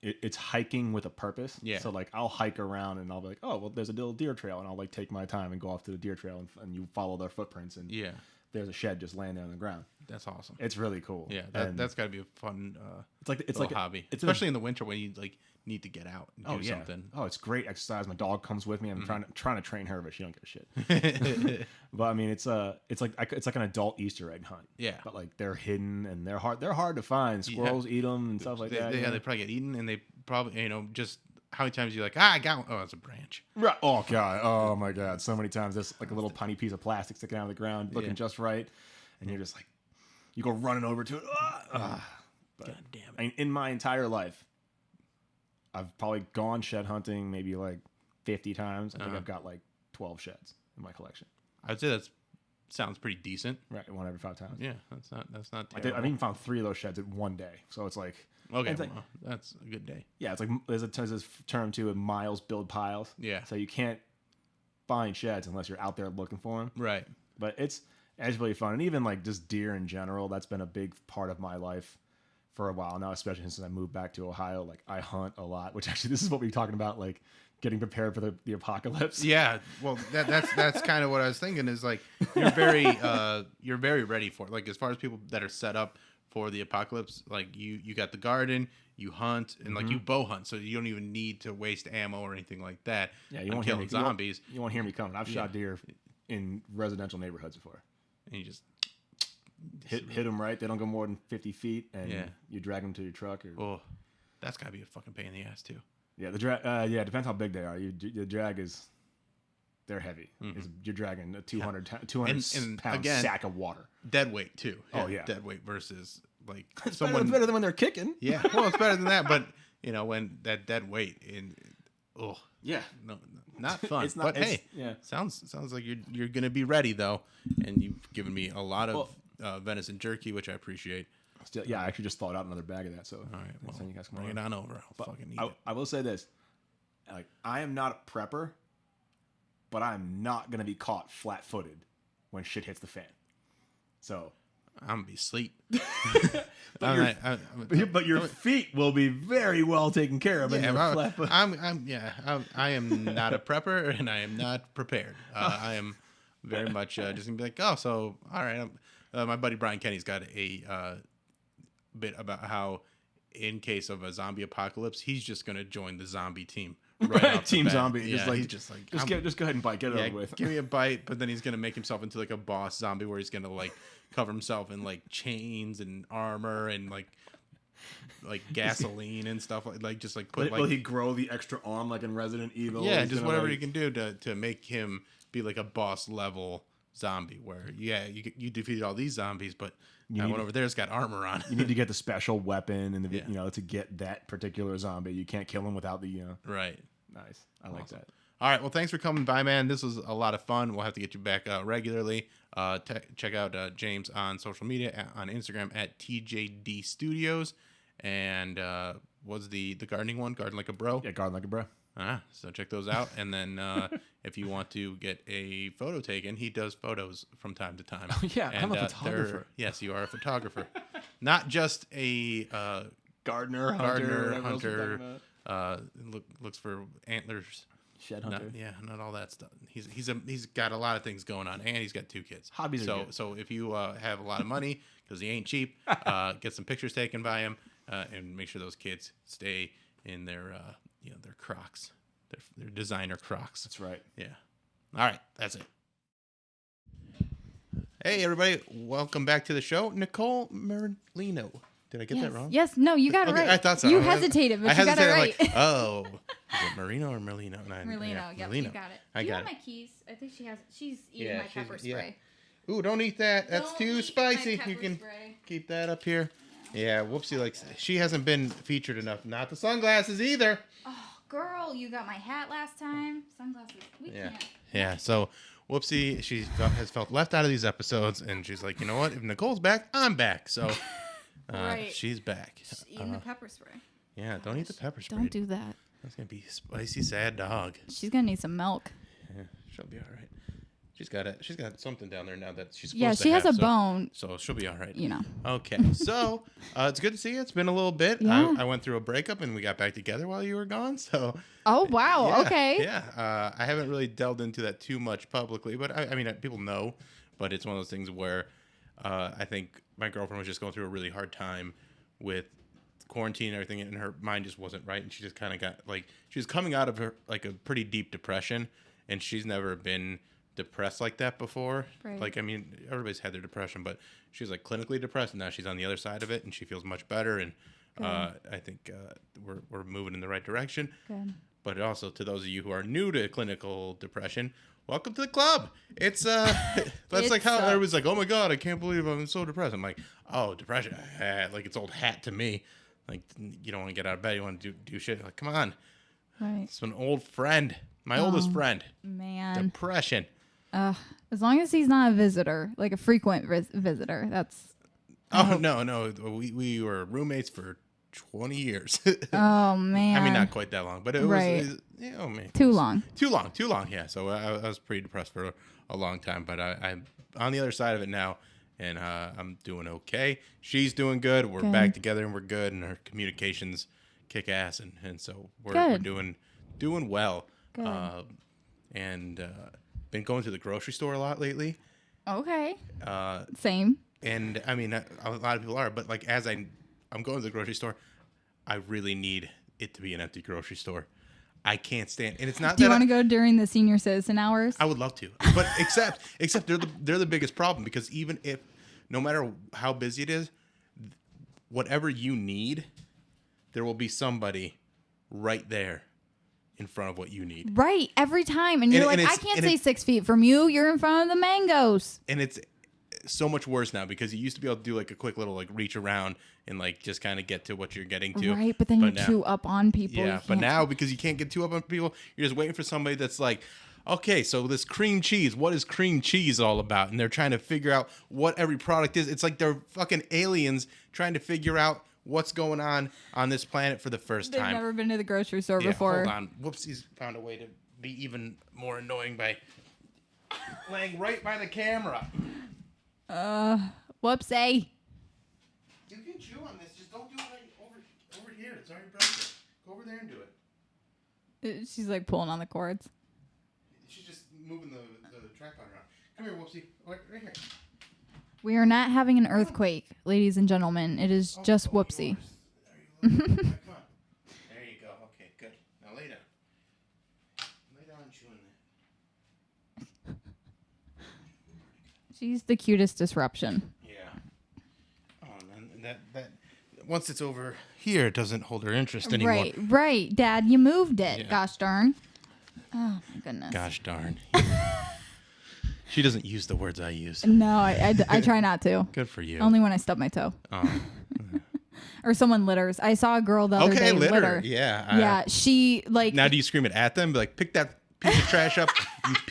It's hiking with a purpose. Yeah. So like I'll hike around and I'll be like, oh well, there's a little deer trail, and I'll like take my time and go off to the deer trail, and you follow their footprints, and there's a shed just laying there on the ground. That's awesome. It's really cool. Yeah, that's got to be a fun. It's like a hobby, especially in the winter when you like need to get out and do something. Oh, it's great exercise. My dog comes with me. I'm trying to train her, but she don't give a shit. But I mean, it's like an adult Easter egg hunt. Yeah. But like they're hidden and they're hard to find. Squirrels eat them and stuff like that. Yeah, they probably get eaten, and they probably just how many times you're like, I got one. Oh, it's a branch. Right. Oh god. Oh my god. So many times there's like a little tiny piece of plastic sticking out of the ground, looking just right, and you're just like, you go running over to it. But, God damn it. I mean, in my entire life, I've probably gone shed hunting maybe like 50 times. I think I've got like 12 sheds in my collection. I'd say that sounds pretty decent. Right, one every 5 times. Yeah, that's not terrible. I've even found 3 of those sheds in one day. So it's like, okay, well, that's a good day. Yeah, it's like there's this term too, miles build piles. Yeah. So you can't find sheds unless you're out there looking for them. Right. But it's really fun, and even like just deer in general, that's been a big part of my life for a while now, especially since I moved back to Ohio. Like I hunt a lot, which actually this is what we were talking about, like getting prepared for the apocalypse. Yeah, well that's kind of what I was thinking, is like you're very ready for it. Like as far as people that are set up for the apocalypse, like you got the garden, you hunt, and like you bow hunt, so you don't even need to waste ammo or anything like that. Yeah, you won't killing zombies. You won't hear me coming. I've shot deer in residential neighborhoods before. And you just hit them right. They don't go more than 50 feet, and you drag them to your truck. Oh, that's gotta be a fucking pain in the ass too. Yeah, the drag. Yeah, depends how big they are. The drag is, they're heavy. You're dragging a 200 pound again, sack of water. Dead weight too. Oh yeah, dead weight versus like it's better than when they're kicking. Yeah, well, it's better than that, but when that dead weight no, not fun. It's not, but hey, sounds like you're gonna be ready though, and you've given me a lot of venison jerky, which I appreciate. Still, I actually just thawed out another bag of that. So all right, well, you guys come bring it on over. I'll fucking eat it. I will say this: like, I am not a prepper, but I'm not gonna be caught flat-footed when shit hits the fan. So I'm gonna be asleep. But your feet will be very well taken care of. I am not a prepper, and I am not prepared. I am very much just gonna be like, oh, so all right. My buddy Brian Kenny's got a bit about how, in case of a zombie apocalypse, he's just gonna join the zombie team. Right, Team Zombie. Yeah, just go ahead and bite. Get it over with. Give me a bite, but then he's gonna make himself into like a boss zombie, where he's gonna like cover himself in like chains and armor and like gasoline and stuff like just like put will he grow the extra arm like in Resident Evil? Yeah, just whatever he can do to make him be like a boss level zombie, where you defeated all these zombies, but that one over there's got armor on. You need to get the special weapon and the to get that particular zombie. You can't kill him without the right. Nice. I like that. All right. Well, thanks for coming by, man. This was a lot of fun. We'll have to get you back regularly. Check out James on social media on Instagram at TJD Studios. And was the gardening one? Garden Like a Bro? Yeah, Garden Like a Bro. So check those out. And then if you want to get a photo taken, he does photos from time to time. Oh, yeah. And, I'm a photographer. Yes, you are a photographer. Not just a gardener, hunter. Looks for antlers. Shed hunter. Not all that stuff. He's got a lot of things going on, and he's got 2 kids. Hobbies are good. So if you have a lot of money, because he ain't cheap, get some pictures taken by him, and make sure those kids stay in their their Crocs, their designer Crocs. That's right. Yeah. All right, that's it. Hey everybody, welcome back to the show, Nicole Merlino. Did I get that wrong? Yes, no, you got it right. I thought so. You hesitated, but you got it right. Like, oh, is it Marino or Merlino? Merlino, yep, Merlino. you got it. I Do you got have it. my keys? I think she's eating my pepper spray. Ooh, don't eat that. That's Don't too eat spicy. my You pepper can spray. keep that up here. Yeah, Whoopsie she hasn't been featured enough. Not the sunglasses either. Oh, girl, you got my hat last time. Sunglasses, we can't. Yeah, so Whoopsie, has felt left out of these episodes, and she's like, you know what? If Nicole's back, I'm back. So Right. she's back. She's eating the pepper spray. Yeah, don't eat the pepper spray. Don't do that. That's gonna be a spicy, sad dog. She's gonna need some milk. Yeah, she'll be all right. She's got something down there now that she's supposed Yeah, to she have, has a bone. so she'll be all right. You know. Okay, so it's good to see you. It's been a little bit. Yeah. I went through a breakup and we got back together while you were gone. So Oh wow. yeah, Okay. yeah. I haven't really delved into that too much publicly, but I mean people know. But it's one of those things where I think my girlfriend was just going through a really hard time with quarantine and everything, and her mind just wasn't right, and she just kind of got like she was coming out of her like a pretty deep depression, and she's never been depressed like that before. Right. Like I mean, everybody's had their depression, but she's like clinically depressed, and now she's on the other side of it, and she feels much better, and I think we're moving in the right direction. Good. But also to those of you who are new to clinical depression, welcome to the club. It's that's like how everybody's like, oh my god, I can't believe I'm so depressed. I'm like, oh, depression, like it's old hat to me. Like you don't want to get out of bed, you want to do shit. Like come on, Right. it's an old friend, my oldest friend. Man. Depression. As long as he's not a visitor, like a frequent visitor, that's. Oh no, we were roommates for 20 years. Oh man. I mean, not quite that long, but it Right. was. Oh man. Too long. Too long. Yeah. So I was pretty depressed for a long time, but I'm on the other side of it now, and I'm doing okay. She's doing good. We're back together, and we're good, and our communications kick ass, and so we're doing well. Good. And been going to the grocery store a lot lately. Okay. Same. And I mean, a lot of people are, but like as I'm going to the grocery store, I really need it to be an empty grocery store. I can't stand, and it's not. Do you want to go during the senior citizen hours? I would love to, but except they're the biggest problem, because even if, no matter how busy it is, whatever you need, there will be somebody right there in front of what you need. Right, every time, and you're like, I can't stay 6 feet from you. You're in front of the mangoes. And it's so much worse now, because you used to be able to do like a quick little like reach around and like just kind of get to what you're getting to. Right, but then you're now, too up on people. Yeah, but now because you can't get too up on people, you're just waiting for somebody that's like, okay, so this cream cheese, what is cream cheese all about? And they're trying to figure out what every product is. It's like they're fucking aliens trying to figure out what's going on this planet for the first They've time. never been to the grocery store Yeah, before. hold on. Whoopsies found a way to be even more annoying by laying right by the camera. Whoopsie. You can chew on this. Just don't do it right over here. It's already broken. Go over there and do it. She's like pulling on the cords. She's just moving the tripod around. Come here, Whoopsie. Right here. We are not having an earthquake, ladies and gentlemen. It is just Whoopsie. Come on. There you go. Okay, good. Now lay down. Lay down and chew in there. She's the cutest disruption. Yeah. Oh, man, that once it's over here, it doesn't hold her interest anymore. Right. Dad, you moved it. Yeah. Gosh darn. Oh, my goodness. Gosh darn. She doesn't use the words I use. No, I try not to. Good for you. Only when I stub my toe. Oh. Or someone litters. I saw a girl the other day litter. Yeah. Yeah, she like. Now do you scream it at them? Be like, pick that piece of trash up,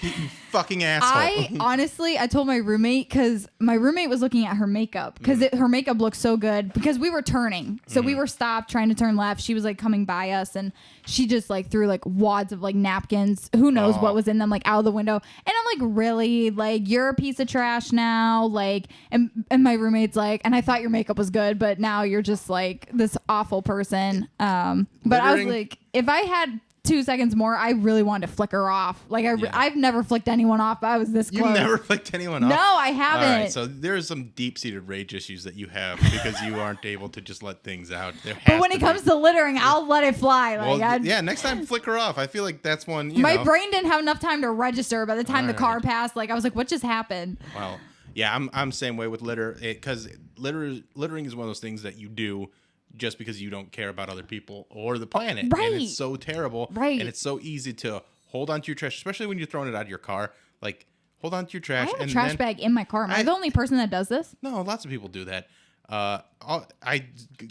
you fucking asshole. I honestly, I told my roommate, because my roommate was looking at her makeup, because her makeup looked so good, because we were turning. So we were stopped trying to turn left. She was like coming by us, and she just like threw like wads of like napkins. Who knows what was in them, like out of the window. And I'm like, really? Like, you're a piece of trash now? Like, and my roommate's like, and I thought your makeup was good, but now you're just like this awful person. But I was like, if I had 2 seconds more, I really wanted to flick her off. Like I've never flicked anyone off, but I was this close. You've never flicked anyone off? No, I haven't. All right, so there's some deep-seated rage issues that you have because you aren't able to just let things out. But when it comes to littering, I'll let it fly. Like, yeah, next time flick her off. I feel like that's one. My brain didn't have enough time to register. By the time the car passed, like I was like, "What just happened?" Well, yeah, I'm same way with litter, because littering is one of those things that you do just because you don't care about other people or the planet. Right. And it's so terrible. Right. And it's so easy to hold onto your trash, especially when you're throwing it out of your car. Like, hold onto your trash. I have and a trash then, bag in my car. Am I the only person that does this? No, lots of people do that. I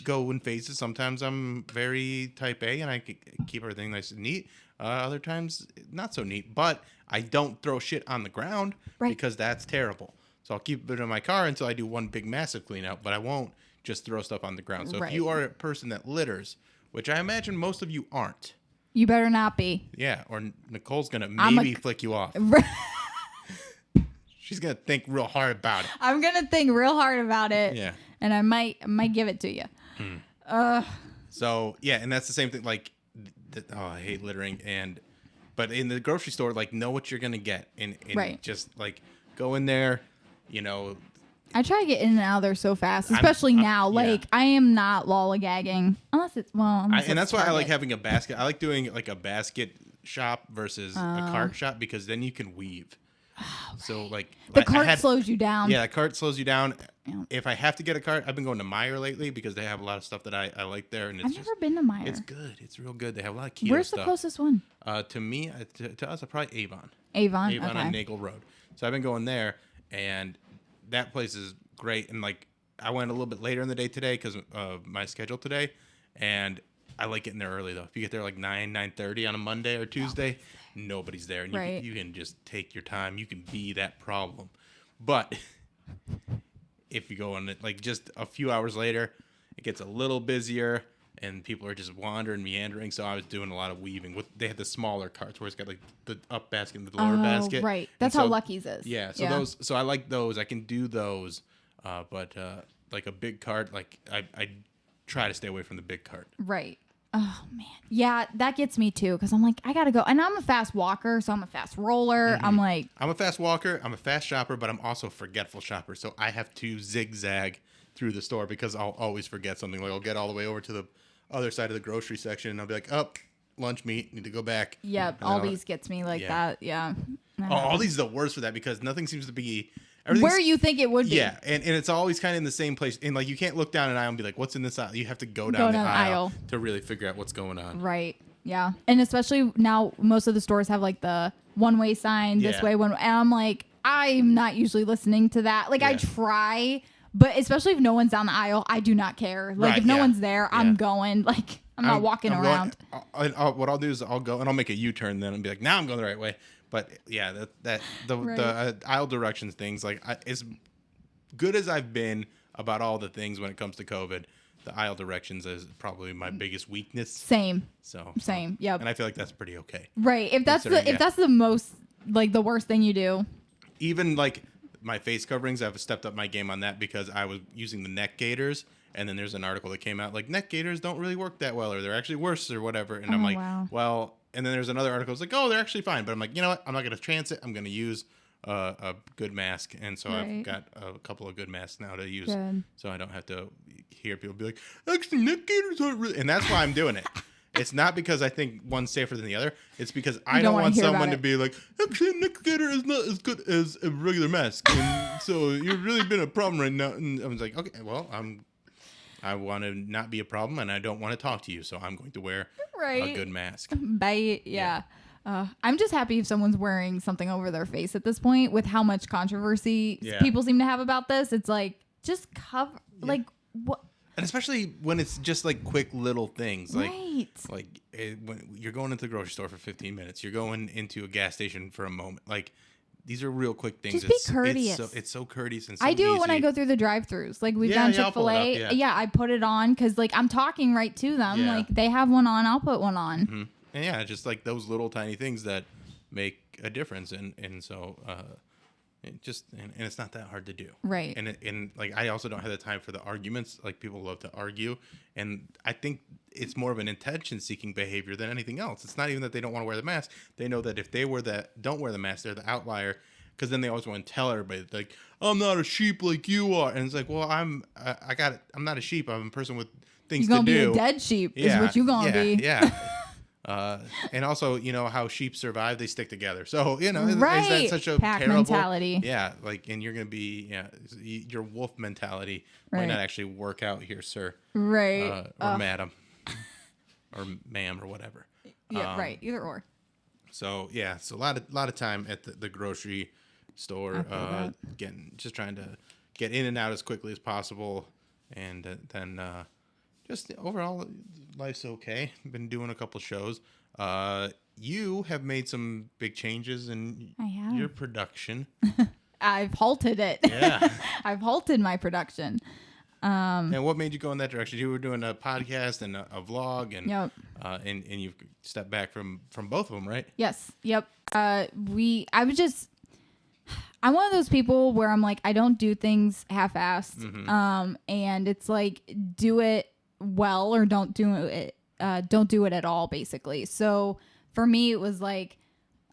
go in phases. Sometimes I'm very type A and I keep everything nice and neat. Other times, not so neat. But I don't throw shit on the ground because that's terrible. So I'll keep it in my car until I do one big massive clean out. But I won't just throw stuff on the ground. So if you are a person that litters, which I imagine most of you aren't. You better not be. Yeah, or Nicole's gonna I'm maybe flick you off. She's gonna think real hard about it. I'm gonna think real hard about it. Yeah. And I might give it to you. So yeah, and that's the same thing. Like, I hate littering, but in the grocery store, like, know what you're gonna get, and Right. just like go in there, you know. I try to get in and out of there so fast, especially now. yeah. Like, I am not lollygagging unless it's And that's why I like Target. having a basket. I like doing like a basket shop versus a cart shop, because then you can weave. So like the I cart had- slows you down. Yeah, the cart slows you down. Yeah. If I have to get a cart, I've been going to Meijer lately because they have a lot of stuff that I like there, and it's I've never been to Meijer. it's good. It's real good. They have a lot of keto Where's stuff. the closest one? To me, to us, probably Avon. Avon. Avon Okay. on Nagel Road. So I've been going there, and that place is great. And like, I went a little bit later in the day today because of my schedule today, and I like getting there early though. If you get there like 9:30 on a Monday or Tuesday, nobody's there, and Right. you can just take your time. You can be that problem. But if you go on it like just a few hours later, it gets a little busier. And people are just wandering, meandering. So I was doing a lot of weaving. They had the smaller carts where it's got like the up basket and the lower basket. Right. And That's so, how Lucky's is. Yeah. So those. So I like those. I can do those. But like a big cart, like I try to stay away from the big cart. Right. Oh man. Yeah, that gets me too because I'm like I gotta go, and I'm a fast walker, so I'm a fast roller. Mm-hmm. I'm like I'm a fast walker. I'm a fast shopper, but I'm also a forgetful shopper. So I have to zigzag through the store because I'll always forget something. Like I'll get all the way over to the other side of the grocery section, and I'll be like, "Oh, lunch meat. Need to go back." yep, And then Aldi's gets me like Yeah. that. Yeah. That Oh, happens. Aldi's is the worst for that because nothing seems to be Where you think it would be. Yeah, and it's always kind of in the same place. And like you can't look down an aisle and be like, "What's in this aisle?" You have to go down the aisle to really figure out what's going on. Right. Yeah. And especially now, most of the stores have like the one-way sign this Yeah. way, one. And I'm like, I'm not usually listening to that. Like I Yeah. try, but especially if no one's down the aisle, I do not care. Like Right, if no yeah. one's there, Yeah. I'm going. Like I'm not walking I'm around. What I'll do is I'll go and I'll make a U-turn then and be like, now I'm going the right way. But yeah, the Right. aisle directions things, like as good as I've been about all the things when it comes to COVID, the aisle directions is probably my biggest weakness. Same. So Same. Yep. and I feel like that's pretty okay. Right. If that's Considering, if that's the most like the worst thing you do. Even like my face coverings, I've stepped up my game on that because I was using the neck gaiters, and then there's an article that came out like neck gaiters don't really work that well, or they're actually worse, or whatever. And I'm Oh, like, wow. well, and then there's another article that's like, oh, they're actually fine. But I'm like, you know what? I'm not gonna chance it. I'm gonna use a good mask, and so I've Right. got a couple of good masks now to use, Good. so I don't have to hear people be like, actually, neck gaiters aren't really, and that's why I'm doing it. It's not because I think one's safer than the other. It's because I don't don't wanna want hear about someone to it. be like, actually, a neck gaiter is not as good as a regular mask. And so you've really been a problem right now. And I was like, okay, well, I want to not be a problem, and I don't want to talk to you. So I'm going to wear Right. a good mask. Bye. Yeah. I'm just happy if someone's wearing something over their face at this point with how much controversy Yeah. people seem to have about this. It's like, just cover, like, what? And especially when it's just like quick little things. Right. When you're going into the grocery store for 15 minutes, you're going into a gas station for a moment. Like, these are real quick things. Just be courteous. It's so courteous and so I do it when I easy. go through the drive-thrus. Like we've Yeah, done yeah, I'll pull it Chick-fil-A. up, yeah. I put it on because like I'm talking right to them. Yeah. Like they have one on, I'll put one on. Mm-hmm. And yeah, just like those little tiny things that make a difference. And so and it's not that hard to do. Right. And like I also don't have the time for the arguments. Like people love to argue, and I think it's more of an attention-seeking behavior than anything else. It's not even that they don't want to wear the mask. They know that if they don't wear the mask, they're the outlier. Because then they always want to tell everybody like, I'm not a sheep like you are, and it's like, well, I'm not a sheep. I'm a person with things You're gonna to do. be a dead sheep is what you're gonna be. Yeah. And also, you know how sheep survive? They stick together. So, you know, is Right. that such a Pack terrible mentality. Yeah, like, and you're gonna be your wolf mentality Right. might not actually work out here, sir, Right. or madam, or ma'am, or whatever. Yeah. Right. Either or. So yeah, so a lot of time at the grocery store, I feel just trying to get in and out as quickly as possible, and then just overall life's okay. Been doing a couple shows. You have made some big changes in I have. your production. I've halted it. Yeah. I've halted my production. And what made you go in that direction? You were doing a podcast and a vlog, and Yep. And you've stepped back from both of them, right? Yes. Yep. I'm one of those people where I'm like, I don't do things half-assed. Mm-hmm. And it's like, do it well or don't do it at all, basically. So for me, it was like,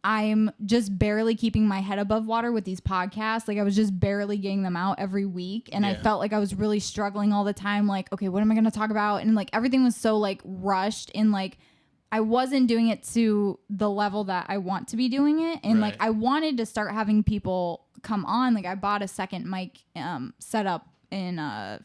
I'm just barely keeping my head above water with these podcasts. Like I was just barely getting them out every week. And I felt like I was really struggling all the time. Like, okay, what am I going to talk about? And like, everything was so like rushed, and like, I wasn't doing it to the level that I want to be doing it. And like, I wanted to start having people come on. Like I bought a second mic set up in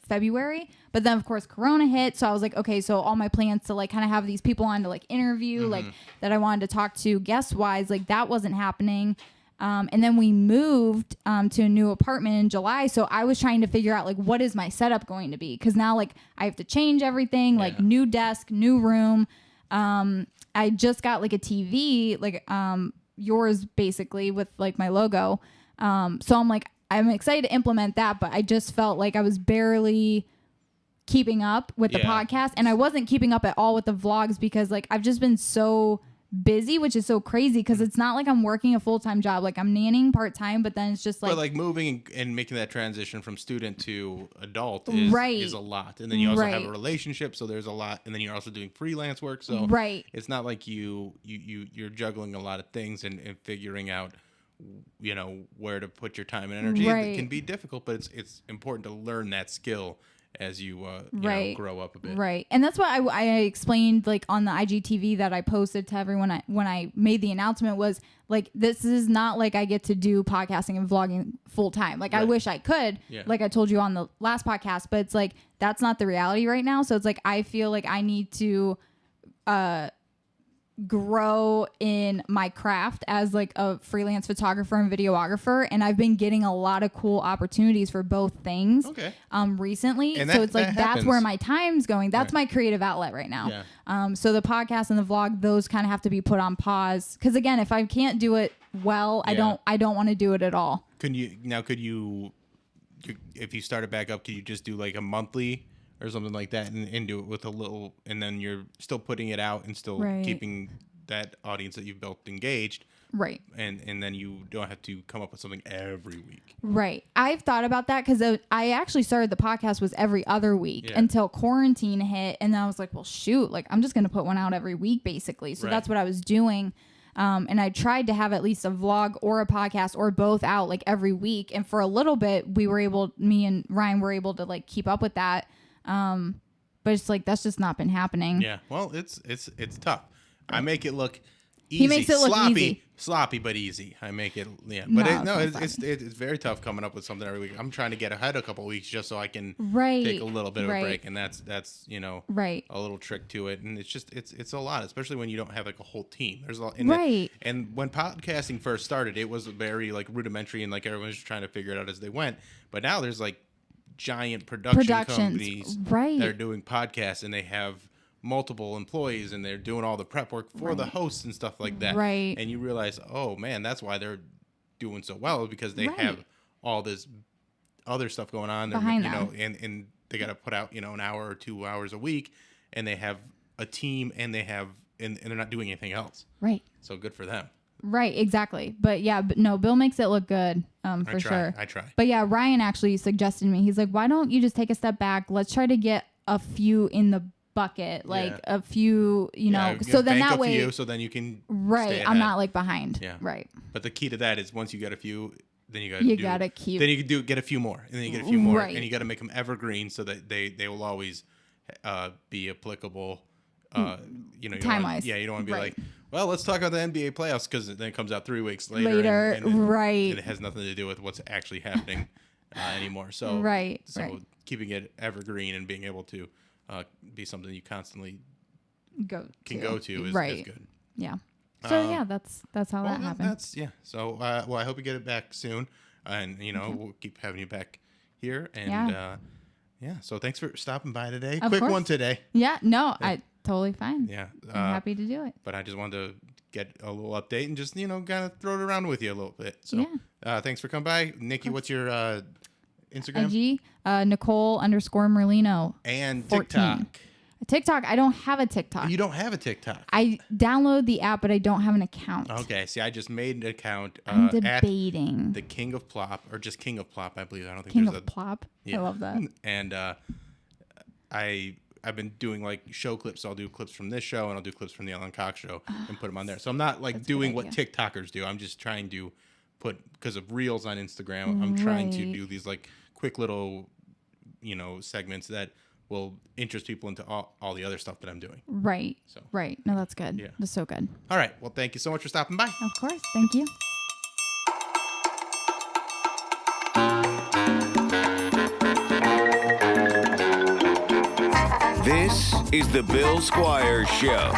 February, but then of course Corona hit. So I was like, okay, so all my plans to like kind of have these people on to like interview, like that I wanted to talk to guest wise, like that wasn't happening. And then we moved to a new apartment in July. So I was trying to figure out like, what is my setup going to be? Cause now like I have to change everything, like new desk, new room. I just got like a TV, like yours basically with like my logo. So I'm like, I'm excited to implement that, but I just felt like I was barely keeping up with the podcast, and I wasn't keeping up at all with the vlogs because like I've just been so busy, which is so crazy because it's not like I'm working a full-time job. Like I'm nannying part-time, but then it's just like, but like moving and making that transition from student to adult is a lot. And then you also have a relationship, so there's a lot. And then you're also doing freelance work, so it's not like you're juggling a lot of things and figuring out, you know, where to put your time and energy. It can be difficult, but it's important to learn that skill as you, know, grow up a bit. Right. And that's what I explained like on the IGTV that I posted to everyone when I made the announcement was like, this is not like I get to do podcasting and vlogging full time. Like I wish I could, like I told you on the last podcast, but it's like, that's not the reality right now. So it's like, I feel like I need to, grow in my craft as like a freelance photographer and videographer, and I've been getting a lot of cool opportunities for both things recently, and so it's like that's where my time's going. That's my creative outlet right now. So the podcast and the vlog, those kind of have to be put on pause because again, if I can't do it well, I don't want to do it at all. Could you if you started back up, could you just do like a monthly or something like that and do it with a little, and then you're still putting it out and still keeping that audience that you've built engaged. Right. And then you don't have to come up with something every week. Right. I've thought about that because I actually started the podcast was every other week until quarantine hit. And then I was like, well, shoot, like I'm just going to put one out every week basically. So that's what I was doing. And I tried to have at least a vlog or a podcast or both out like every week. And for a little bit, me and Ryan were able to like keep up with that. But it's like that's just not been happening. Yeah, well, it's tough. I make it look easy. He makes it look sloppy but easy. I make it but it's very tough coming up with something every week. I'm trying to get ahead a couple of weeks just so I can take a little bit of a break, and that's you know a little trick to it, and it's just it's a lot, especially when you don't have like a whole team. There's a lot, and when podcasting first started, it was very like rudimentary and like everyone was trying to figure it out as they went. But now there's like giant production companies that are doing podcasts, and they have multiple employees, and they're doing all the prep work for the hosts and stuff like that. Right. And you realize, oh man, that's why they're doing so well, because they have all this other stuff going on behind them. And they got to put out, an hour or 2 hours a week, and they have a team, and they're not doing anything else. Right. So good for them. Right, exactly. But yeah, no, Bill makes it look good, for sure. I try. But yeah, Ryan actually suggested me. He's like, why don't you just take a step back? Let's try to get a few in the bucket, like a few, so then that way, so then you can I'm not like behind. Yeah. Right. But the key to that is once you get a few, then you gotta keep. Then you can get a few more, and then you get a few more, and you got to make them evergreen so that they will always be applicable. Time wise. You don't want to be like, well, let's talk about the NBA playoffs, because then it comes out 3 weeks later. And it has nothing to do with what's actually happening anymore. So keeping it evergreen and being able to be something you constantly go to is good. Yeah. So that's how that happened. So I hope you get it back soon, and we'll keep having you back here. And so thanks for stopping by today. Quick one today. Yeah. No, I. Totally fine. Yeah. I'm happy to do it. But I just wanted to get a little update and just, kind of throw it around with you a little bit. So thanks for coming by. Nikki, what's your Instagram? IG, Nicole _Merlino. And 14. TikTok. TikTok, I don't have a TikTok. You don't have a TikTok. I download the app, but I don't have an account. Okay, see, I just made an account I'm at debating. the King of Plop, or just King of Plop, I believe. I don't think King there's of a Plop. Yeah. I love that. And I've been doing like show clips. So I'll do clips from this show and I'll do clips from the Ellen Cox show and put them on there. So I'm not like doing what TikTokers do. I'm just trying to put, because of reels on Instagram, I'm trying to do these like quick little, segments that will interest people into all the other stuff that I'm doing. Right. So Right. No, that's good. Yeah. That's so good. All right. Well, thank you so much for stopping by. Of course. Thank you. This is the Bill Squires Show.